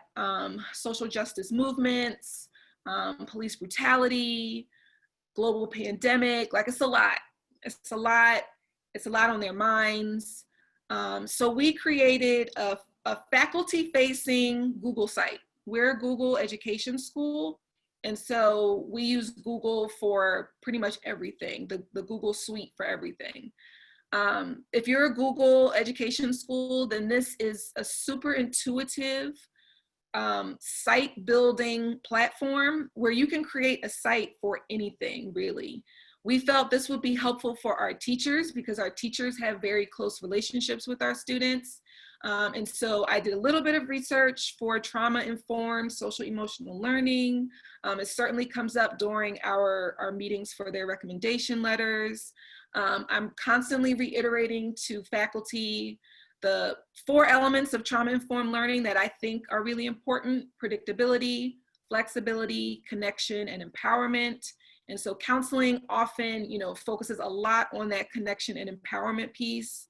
Social justice movements, police brutality, global pandemic, like it's a lot. It's a lot. It's a lot on their minds. So we created a faculty-facing Google site. We're a Google education school. And so we use Google for pretty much everything, the Google suite for everything. If you're a Google education school, then this is a super intuitive site building platform where you can create a site for anything, really. We felt this would be helpful for our teachers because our teachers have very close relationships with our students. And so I did a little bit of research for trauma-informed social emotional learning. It certainly comes up during our meetings for their recommendation letters. I'm constantly reiterating to faculty the 4 elements of trauma-informed learning that I think are really important: predictability, flexibility, connection, and empowerment. And so counseling often, you know, focuses a lot on that connection and empowerment piece.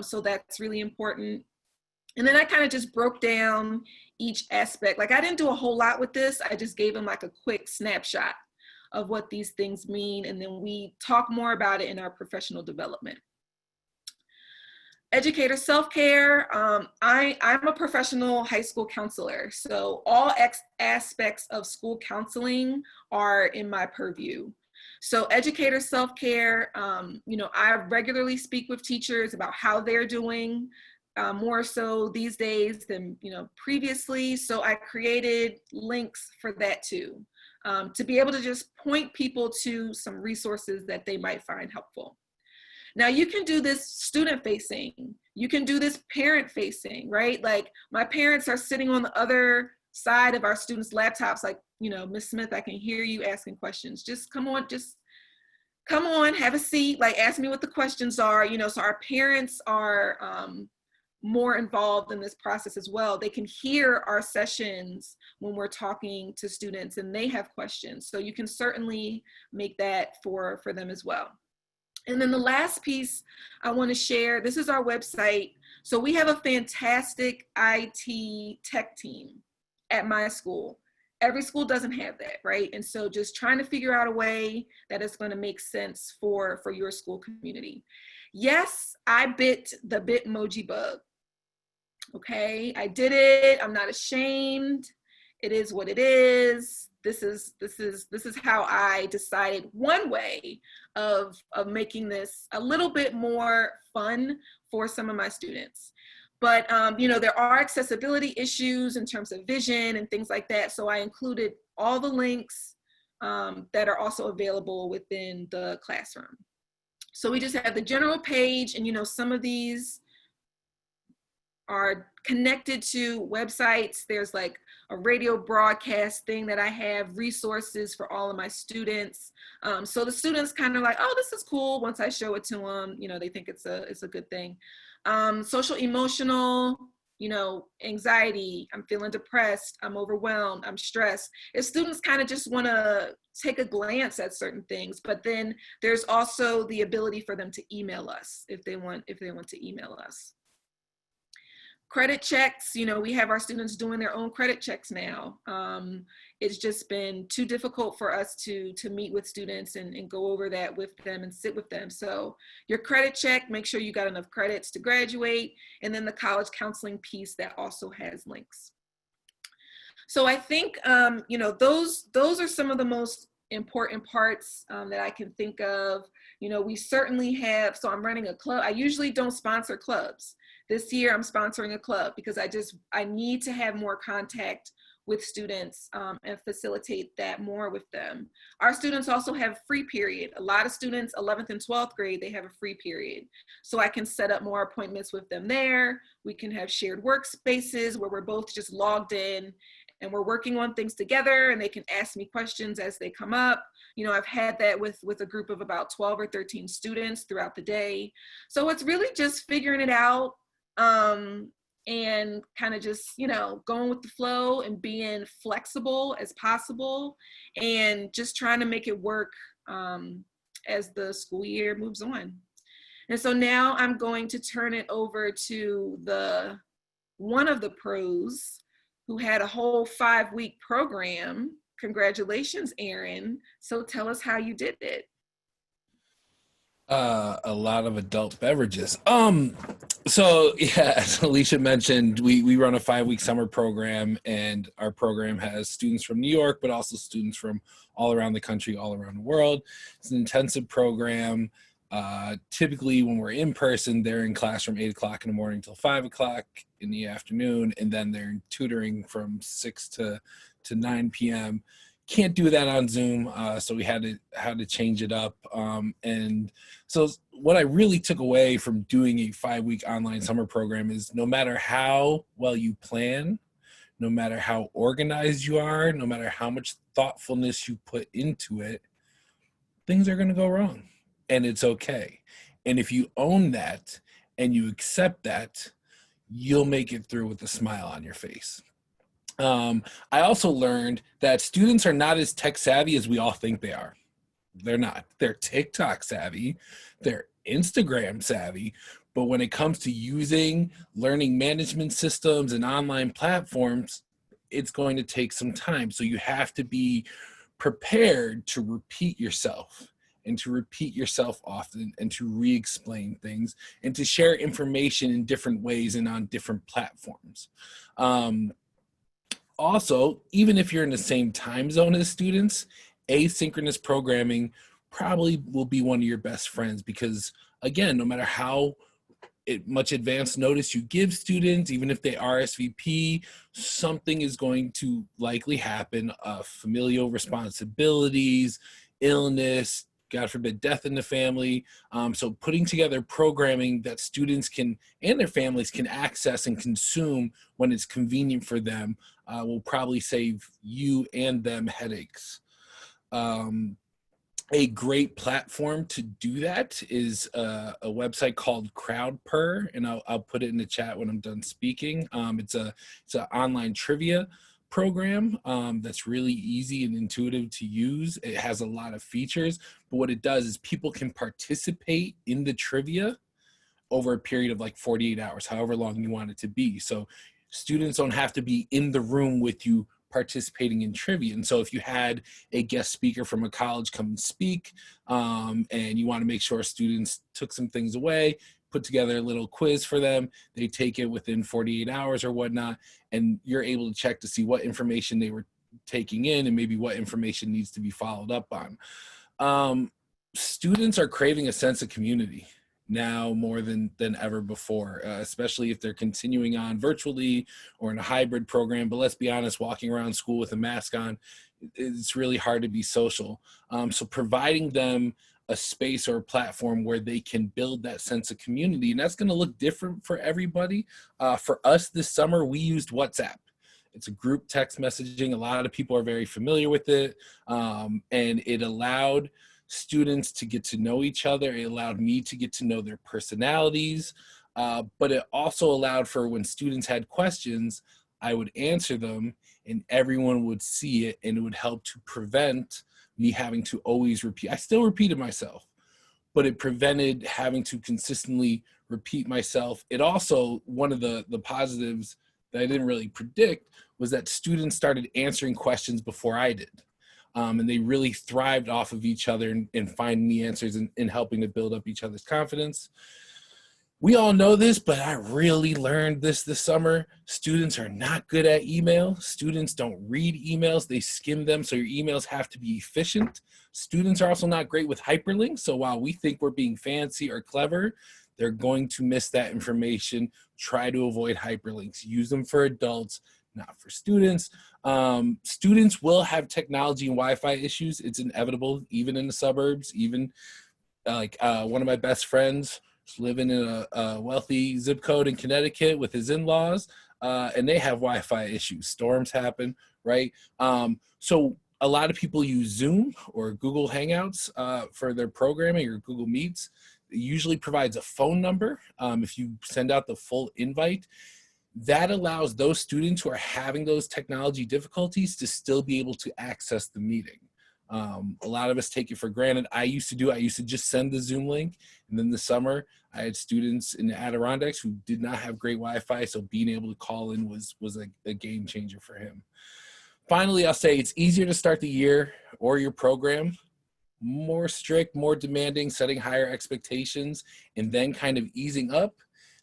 So that's really important. And then I kind of just broke down each aspect. Like I didn't do a whole lot with this. I just gave them like a quick snapshot of what these things mean. And then we talk more about it in our professional development. Educator self-care. I'm a professional high school counselor. So all aspects of school counseling are in my purview. So educator self-care, you know, I regularly speak with teachers about how they're doing, more so these days than, you know, previously. So I created links for that too, to be able to just point people to some resources that they might find helpful. Now you can do this student facing, you can do this parent facing, right? Like my parents are sitting on the other side of our students' laptops, like, you know, Ms. Smith, I can hear you asking questions. Just come on, have a seat, like ask me what the questions are, you know, so our parents are more involved in this process as well. They can hear our sessions when we're talking to students and they have questions. So you can certainly make that for them as well. And then the last piece I want to share, this is our website. So we have a fantastic IT tech team at my school. Every school doesn't have that, right? And so just trying to figure out a way that is going to make sense for your school community. Yes, I bit the Bitmoji bug. Okay, I did it. I'm not ashamed. It is what it is. This is how I decided one way of making this a little bit more fun for some of my students. But you know, there are accessibility issues in terms of vision and things like that. So I included all the links that are also available within the classroom. So we just have the general page, and you know, some of these are connected to websites. There's like a radio broadcast thing that I have, resources for all of my students. So the students kind of like, oh, this is cool. Once I show it to them, you know, they think it's a good thing. Social emotional, you know, anxiety, I'm feeling depressed, I'm overwhelmed, I'm stressed. If students kind of just want to take a glance at certain things, but then there's also the ability for them to email us if they want to email us. Credit checks, we have our students doing their own credit checks now. It's just been too difficult for us to meet with students and go over that with them and sit with them. So your credit check, make sure you got enough credits to graduate, and then the college counseling piece that also has links. So I think, those are some of the most important parts that I can think of. We certainly have, so I'm running a club. I usually don't sponsor clubs. This year I'm sponsoring a club because I need to have more contact with students and facilitate that more with them. Our students also have free period. A lot of students, 11th and 12th grade, they have a free period. So I can set up more appointments with them there. We can have shared workspaces where we're both just logged in and we're working on things together, and they can ask me questions as they come up. I've had that with a group of about 12 or 13 students throughout the day. So it's really just figuring it out and kind of just, going with the flow and being flexible as possible and just trying to make it work as the school year moves on. And so now I'm going to turn it over to one of the pros who had a whole 5-week program. Congratulations, Aaron. So tell us how you did it. A lot of adult beverages. So yeah, as Alicia mentioned, we run a 5-week summer program, and our program has students from New York, but also students from all around the country, all around the world. It's an intensive program. Typically when we're in person, they're in class from 8 o'clock in the morning till 5 o'clock in the afternoon, and then they're in tutoring from 6 to 9 p.m. Can't do that on Zoom, so we had to change it up. And so what I really took away from doing a 5-week online summer program is no matter how well you plan, no matter how organized you are, no matter how much thoughtfulness you put into it, things are going to go wrong. And it's okay. And if you own that and you accept that, you'll make it through with a smile on your face. I also learned that students are not as tech savvy as we all think they are. They're not. They're TikTok savvy, they're Instagram savvy, but when it comes to using learning management systems and online platforms, it's going to take some time. So you have to be prepared to repeat yourself, and to repeat yourself often, and to re-explain things, and to share information in different ways and on different platforms. Also, even if you're in the same time zone as students, asynchronous programming probably will be one of your best friends, because again, no matter how much advance notice you give students, even if they RSVP, something is going to likely happen. Familial responsibilities, illness, God forbid, death in the family. So putting together programming that students can and their families can access and consume when it's convenient for them will probably save you and them headaches. A great platform to do that is a website called CrowdPur, and I'll put it in the chat when I'm done speaking. It's an online trivia program that's really easy and intuitive to use. It has a lot of features, but what it does is people can participate in the trivia over a period of like 48 hours, however long you want it to be. So students don't have to be in the room with you participating in trivia. And so if you had a guest speaker from a college come and speak, and you want to make sure students took some things away, put together a little quiz for them, they take it within 48 hours or whatnot, and you're able to check to see what information they were taking in and maybe what information needs to be followed up on. Students are craving a sense of community now more than ever before, especially if they're continuing on virtually or in a hybrid program. But let's be honest, walking around school with a mask on, it's really hard to be social. So providing them a space or a platform where they can build that sense of community, and that's going to look different for everybody. For us this summer, we used WhatsApp. It's a group text messaging. A lot of people are very familiar with it, and it allowed students to get to know each other. It allowed me to get to know their personalities, but it also allowed for when students had questions, I would answer them and everyone would see it, and it would help to prevent me having to always repeat. I still repeated myself, but it prevented having to consistently repeat myself. It also, one of the positives that I didn't really predict was that students started answering questions before I did. And they really thrived off of each other and finding the answers and helping to build up each other's confidence. We all know this, but I really learned this summer. Students are not good at email. Students don't read emails. They skim them, so your emails have to be efficient. Students are also not great with hyperlinks, so while we think we're being fancy or clever, they're going to miss that information. Try to avoid hyperlinks. Use them for adults, not for students. Students will have technology and Wi-Fi issues. It's inevitable, even in the suburbs. Even one of my best friends living in a wealthy zip code in Connecticut with his in-laws, and they have Wi-Fi issues. Storms happen, right? So a lot of people use Zoom or Google Hangouts for their programming, or Google Meets. It usually provides a phone number. If you send out the full invite, that allows those students who are having those technology difficulties to still be able to access the meeting. A lot of us take it for granted. I used to just send the Zoom link, and then this summer I had students in the Adirondacks who did not have great Wi-Fi, so being able to call in was a game changer for him. Finally, I'll say it's easier to start the year or your program more strict, more demanding, setting higher expectations, and then kind of easing up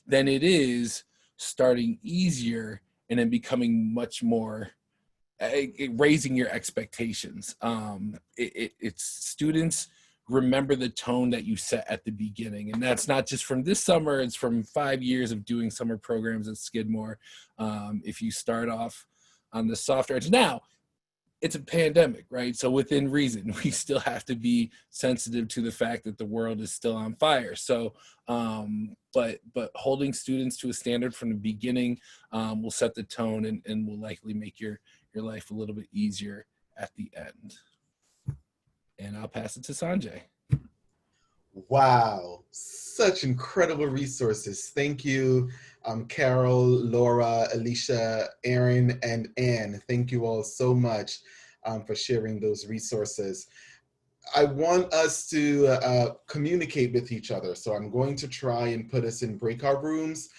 than it is starting easier and then becoming much more raising your expectations. It's students remember the tone that you set at the beginning, and that's not just from this summer, it's from 5 years of doing summer programs at Skidmore. If you start off on the softer edge, now it's a pandemic, right? So within reason, we still have to be sensitive to the fact that the world is still on fire. So but holding students to a standard from the beginning will set the tone and will likely make your life a little bit easier at the end. And I'll pass it to Sanjay. Wow, such incredible resources. Thank you, Carol, Laura, Alicia, Aaron, and Ann. Thank you all so much for sharing those resources. I want us to communicate with each other. So I'm going to try and put us in breakout rooms.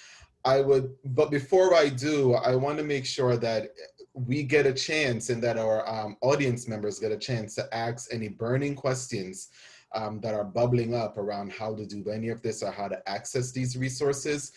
But before I do, I want to make sure that we get a chance and that our audience members get a chance to ask any burning questions that are bubbling up around how to do any of this or how to access these resources.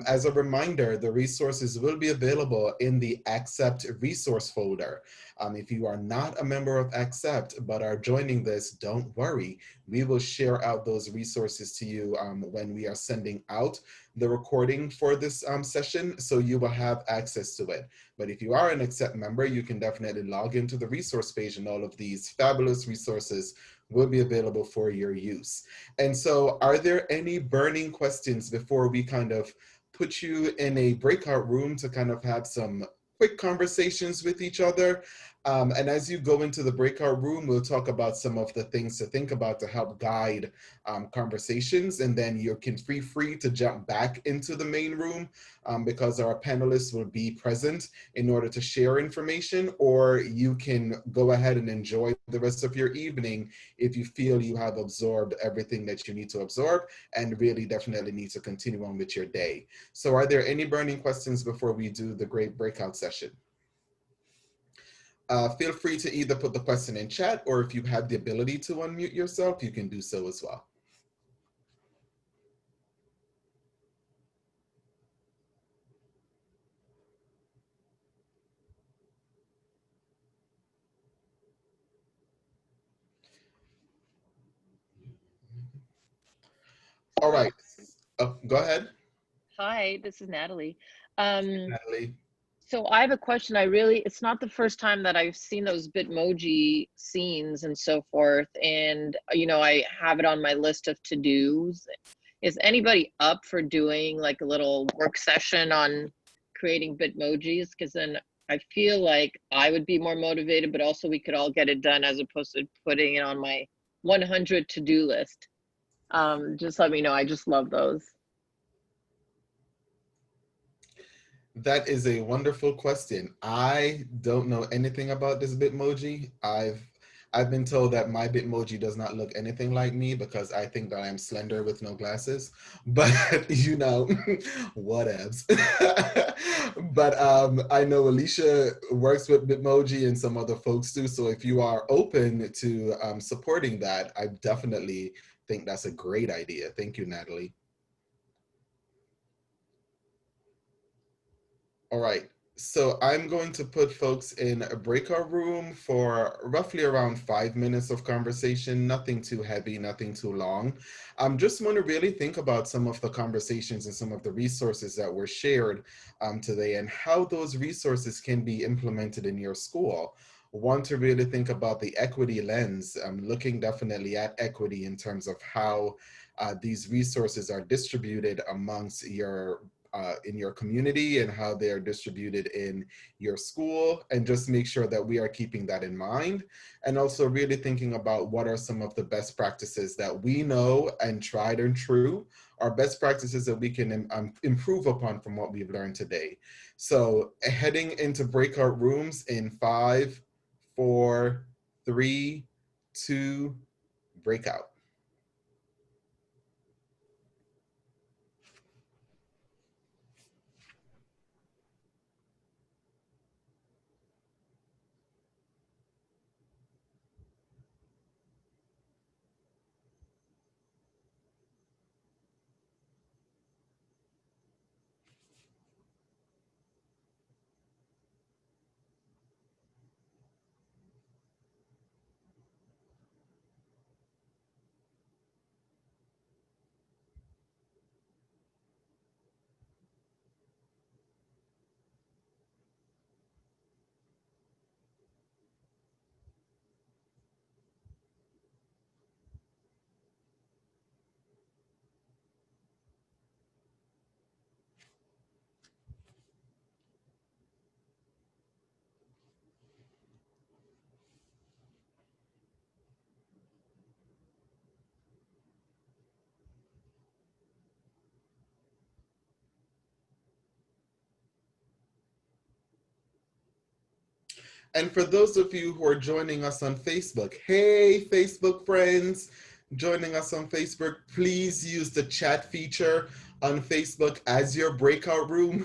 As a reminder, the resources will be available in the Accept resource folder. If you are not a member of Accept but are joining this, don't worry. We will share out those resources to you when we are sending out the recording for this session, so you will have access to it. But if you are an Accept member, you can definitely log into the resource page, and all of these fabulous resources will be available for your use. And so are there any burning questions before we kind of put you in a breakout room to kind of have some quick conversations with each other? And as you go into the breakout room, we'll talk about some of the things to think about to help guide conversations. And then you can feel free to jump back into the main room because our panelists will be present in order to share information, or you can go ahead and enjoy the rest of your evening if you feel you have absorbed everything that you need to absorb and really definitely need to continue on with your day. So are there any burning questions before we do the great breakout session? Feel free to either put the question in chat, or if you have the ability to unmute yourself, you can do so as well. All right, go ahead. Hi, this is Natalie. Natalie. So I have a question. It's not the first time that I've seen those Bitmoji scenes and so forth. And, I have it on my list of to-dos. Is anybody up for doing like a little work session on creating Bitmojis? Because then I feel like I would be more motivated, but also we could all get it done as opposed to putting it on my 100 to-do list. Just let me know. I just love those. That is a wonderful question. I don't know anything about this Bitmoji. I've been told that my Bitmoji does not look anything like me because I think that I'm slender with no glasses. But you know, whatevs. But I know Alicia works with Bitmoji and some other folks too. So if you are open to supporting that, I definitely think that's a great idea. Thank you, Natalie. All right. So I'm going to put folks in a breakout room for roughly around 5 minutes of conversation, nothing too heavy, nothing too long. Just want to really think about some of the conversations and some of the resources that were shared today and how those resources can be implemented in your school. Want to really think about the equity lens, looking definitely at equity in terms of how these resources are distributed amongst your in your community and how they are distributed in your school, and just make sure that we are keeping that in mind, and also really thinking about what are some of the best practices that we know and tried and true are best practices that we can improve upon from what we've learned today. So heading into breakout rooms in 5, 4, 3, 2, breakout. And for those of you who are joining us on Facebook, hey, Facebook friends, joining us on Facebook, please use the chat feature on Facebook as your breakout room.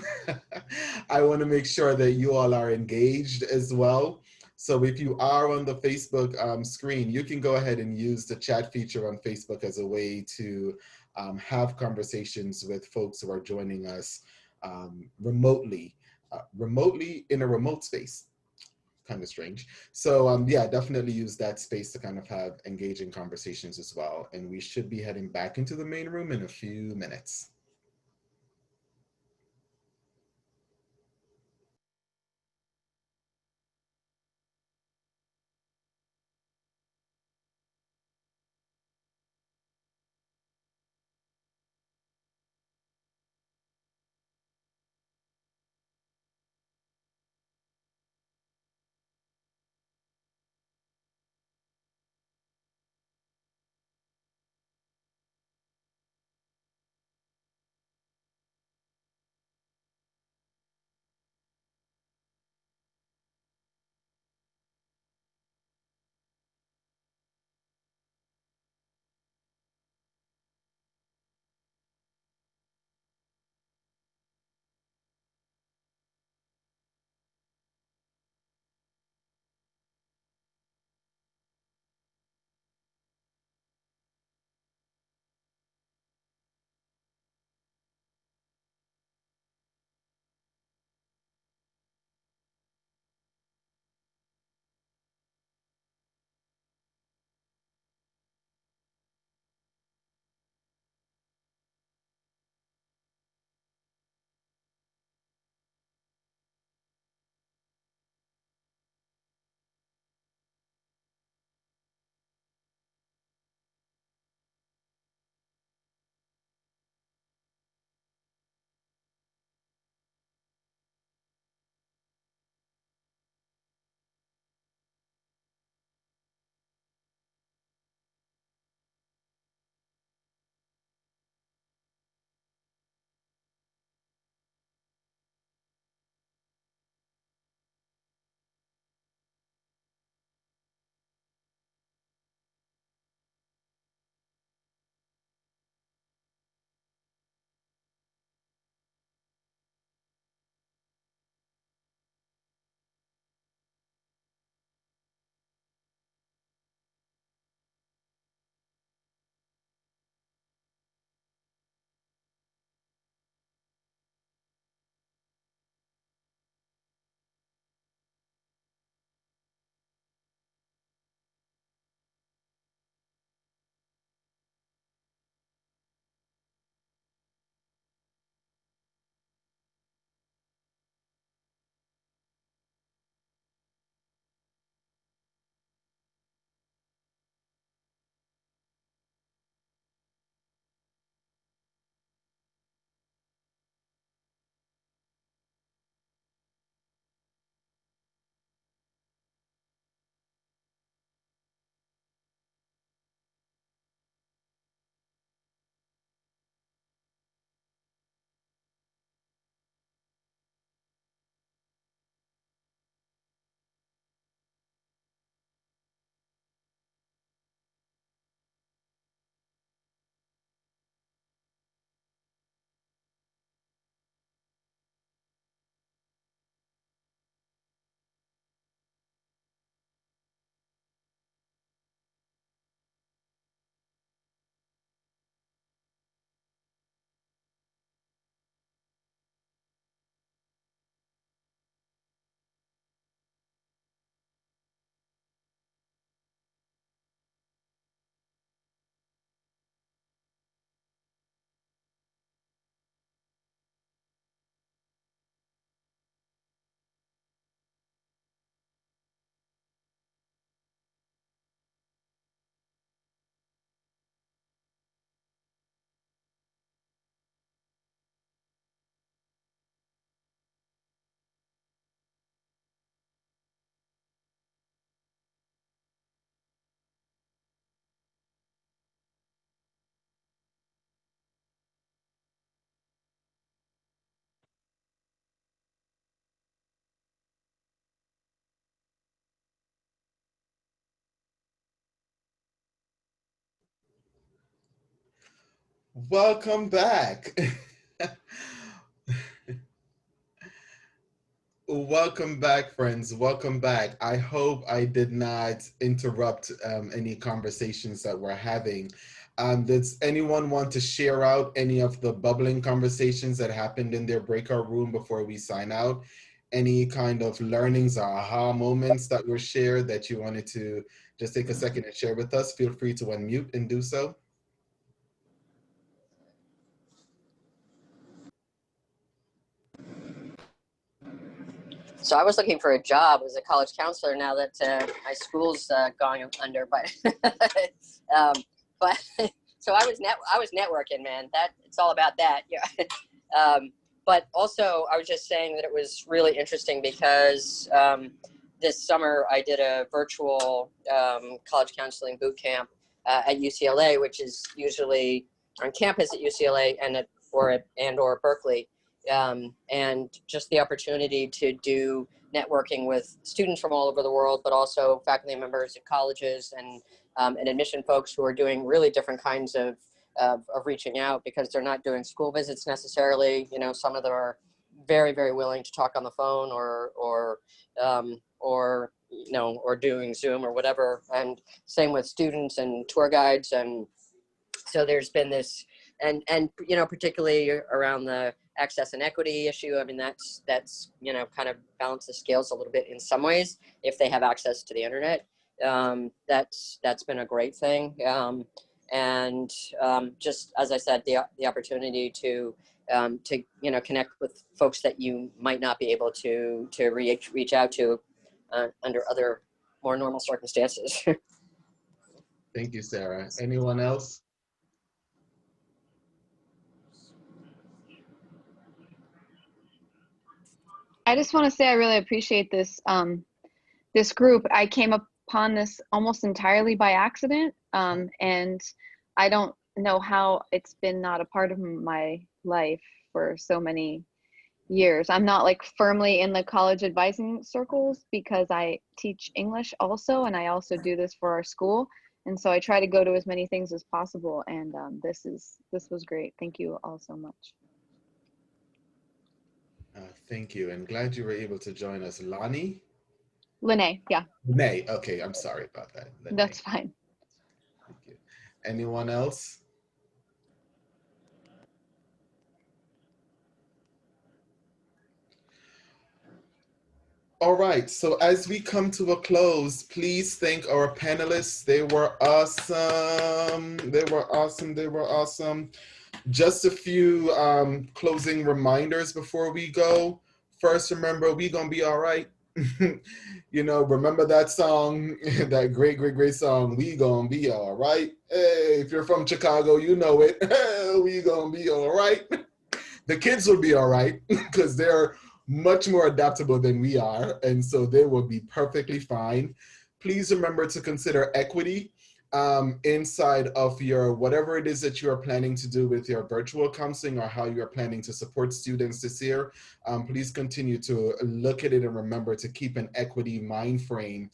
I want to make sure that you all are engaged as well. So if you are on the Facebook screen, you can go ahead and use the chat feature on Facebook as a way to have conversations with folks who are joining us remotely in a remote space. Kind of strange. So yeah, definitely use that space to kind of have engaging conversations as well. And we should be heading back into the main room in a few minutes. Welcome back. Welcome back, friends. Welcome back. I hope I did not interrupt any conversations that we're having. Does anyone want to share out any of the bubbling conversations that happened in their breakout room before we sign out? Any kind of learnings or aha moments that were shared that you wanted to just take a second and share with us? Feel free to unmute and do so. So I was looking for a job as a college counselor now that my school's going under, but but so I was networking, man. That it's all about that, yeah. But also I was just saying that it was really interesting because this summer I did a virtual college counseling boot camp at UCLA, which is usually on campus at UCLA and or Berkeley. And just the opportunity to do networking with students from all over the world, but also faculty members at colleges and admission folks who are doing really different kinds of reaching out because they're not doing school visits necessarily. You know, some of them are very, very willing to talk on the phone or you know, or doing Zoom or whatever. And same with students and tour guides. And so there's been this, and you know, particularly around the access and equity issue. I mean, that's you know, kind of balance the scales a little bit in some ways if they have access to the internet. That's been a great thing. Just as I said, the opportunity to you know, connect with folks that you might not be able to reach out to under other more normal circumstances. Thank you, Sarah. Anyone else? I just want to say I really appreciate this this group. I came upon this almost entirely by accident, and I don't know how it's been not a part of my life for so many years. I'm not like firmly in the college advising circles because I teach English also, and I also do this for our school. And so I try to go to as many things as possible. And this was great. Thank you all so much. Thank you, and glad you were able to join us. Lonnie? Lene, yeah. Lene, okay, I'm sorry about that. Lene. That's fine. Thank you. Anyone else? All right, so as we come to a close, please thank our panelists. They were awesome. They were awesome. They were awesome. Just a few closing reminders before we go. First, remember, we gonna be all right. You know, remember that song, that great, great, great song, we gonna be all right. Hey, if you're from Chicago, you know it. We gonna be all right. The kids will be all right because they're much more adaptable than we are, and so they will be perfectly fine. Please remember to consider equity inside of your, whatever it is that you are planning to do with your virtual counseling or how you are planning to support students this year. Please continue to look at it and remember to keep an equity mind frame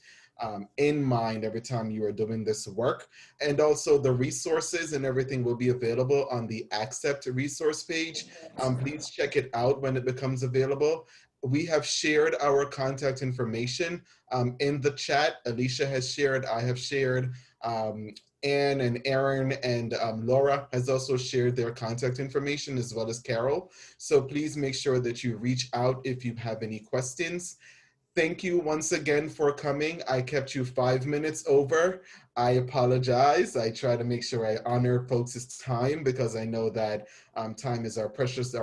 in mind every time you are doing this work. And also the resources and everything will be available on the Accept resource page. Please check it out when it becomes available. We have shared our contact information in the chat. Alicia has shared, I have shared, Anne and Aaron and Laura has also shared their contact information, as well as Carol. So please make sure that you reach out if you have any questions. Thank you once again for coming. I kept you 5 minutes over. I apologize. I try to make sure I honor folks' time because I know that time is our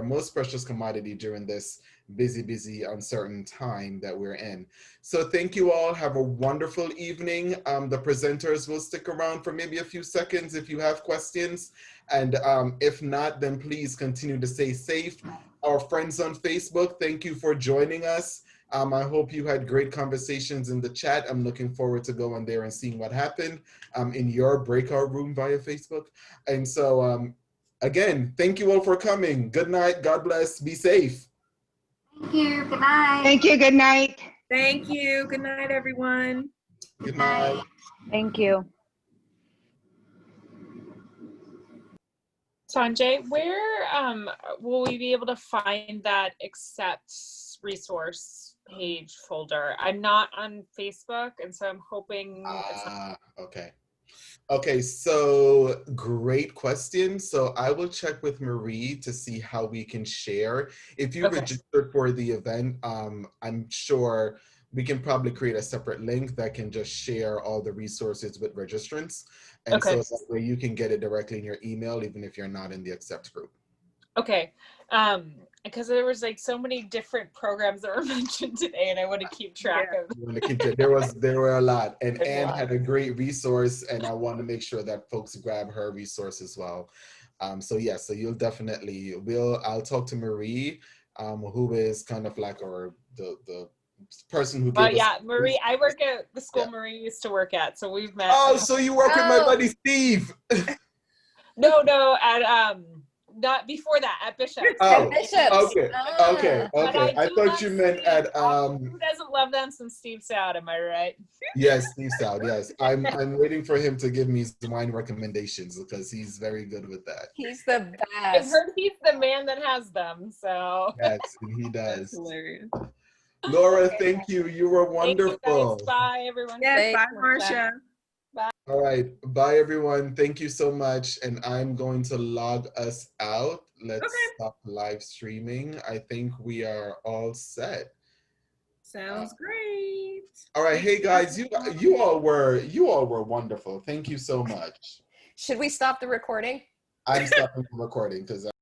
most precious commodity during this busy, uncertain time that we're in. So thank you all. Have a wonderful evening. The presenters will stick around for maybe a few seconds if you have questions. And if not, then please continue to stay safe. Our friends on Facebook, thank you for joining us. I hope you had great conversations in the chat. I'm looking forward to going there and seeing what happened in your breakout room via Facebook. And so again, thank you all for coming. Good night. God bless. Be safe. Thank you. Good night. Thank you. Good night. Thank you. Good night, everyone. Good night. Thank you. Sanjay, where will we be able to find that accept resource page folder? I'm not on Facebook, and so I'm hoping it's not. Okay. Okay, so great question. So I will check with Marie to see how we can share. If you Okay. register for the event, I'm sure we can probably create a separate link that can just share all the resources with registrants. And Okay. so that way you can get it directly in your email, even if you're not in the Accept group. Okay. Because there was like so many different programs that were mentioned today, and I want to keep track of. There were a lot, and There's a Anne lot. had a great resource, and I want to make sure that folks grab her resource as well. So yeah, so you'll definitely I'll talk to Marie, who is kind of like the person who gave us. Yeah, Marie. I work at the school Marie used to work at, so we've met. Oh, so you work with my buddy Steve? No, at not before that, at Bishop's. Oh, At Bishop's. okay, Ah. okay. I thought you meant Steve. at Who doesn't love them some Steve Stout? Am I right? Yes, Steve Stout. Yes, I'm waiting for him to give me some wine recommendations because he's very good with that. He's the best. I've heard he's the man that has them. So yes, he does. That's hilarious. Laura, thank you. You were wonderful. Thank you guys. Bye, everyone. Yes, bye, Marcia. Bye. All right. Bye, everyone. Thank you so much. And I'm going to log us out. Let's stop live streaming. I think we are all set. Sounds great. All right. Hey, guys, you all were wonderful. Thank you so much. Should we stop the recording? I'm stopping the recording because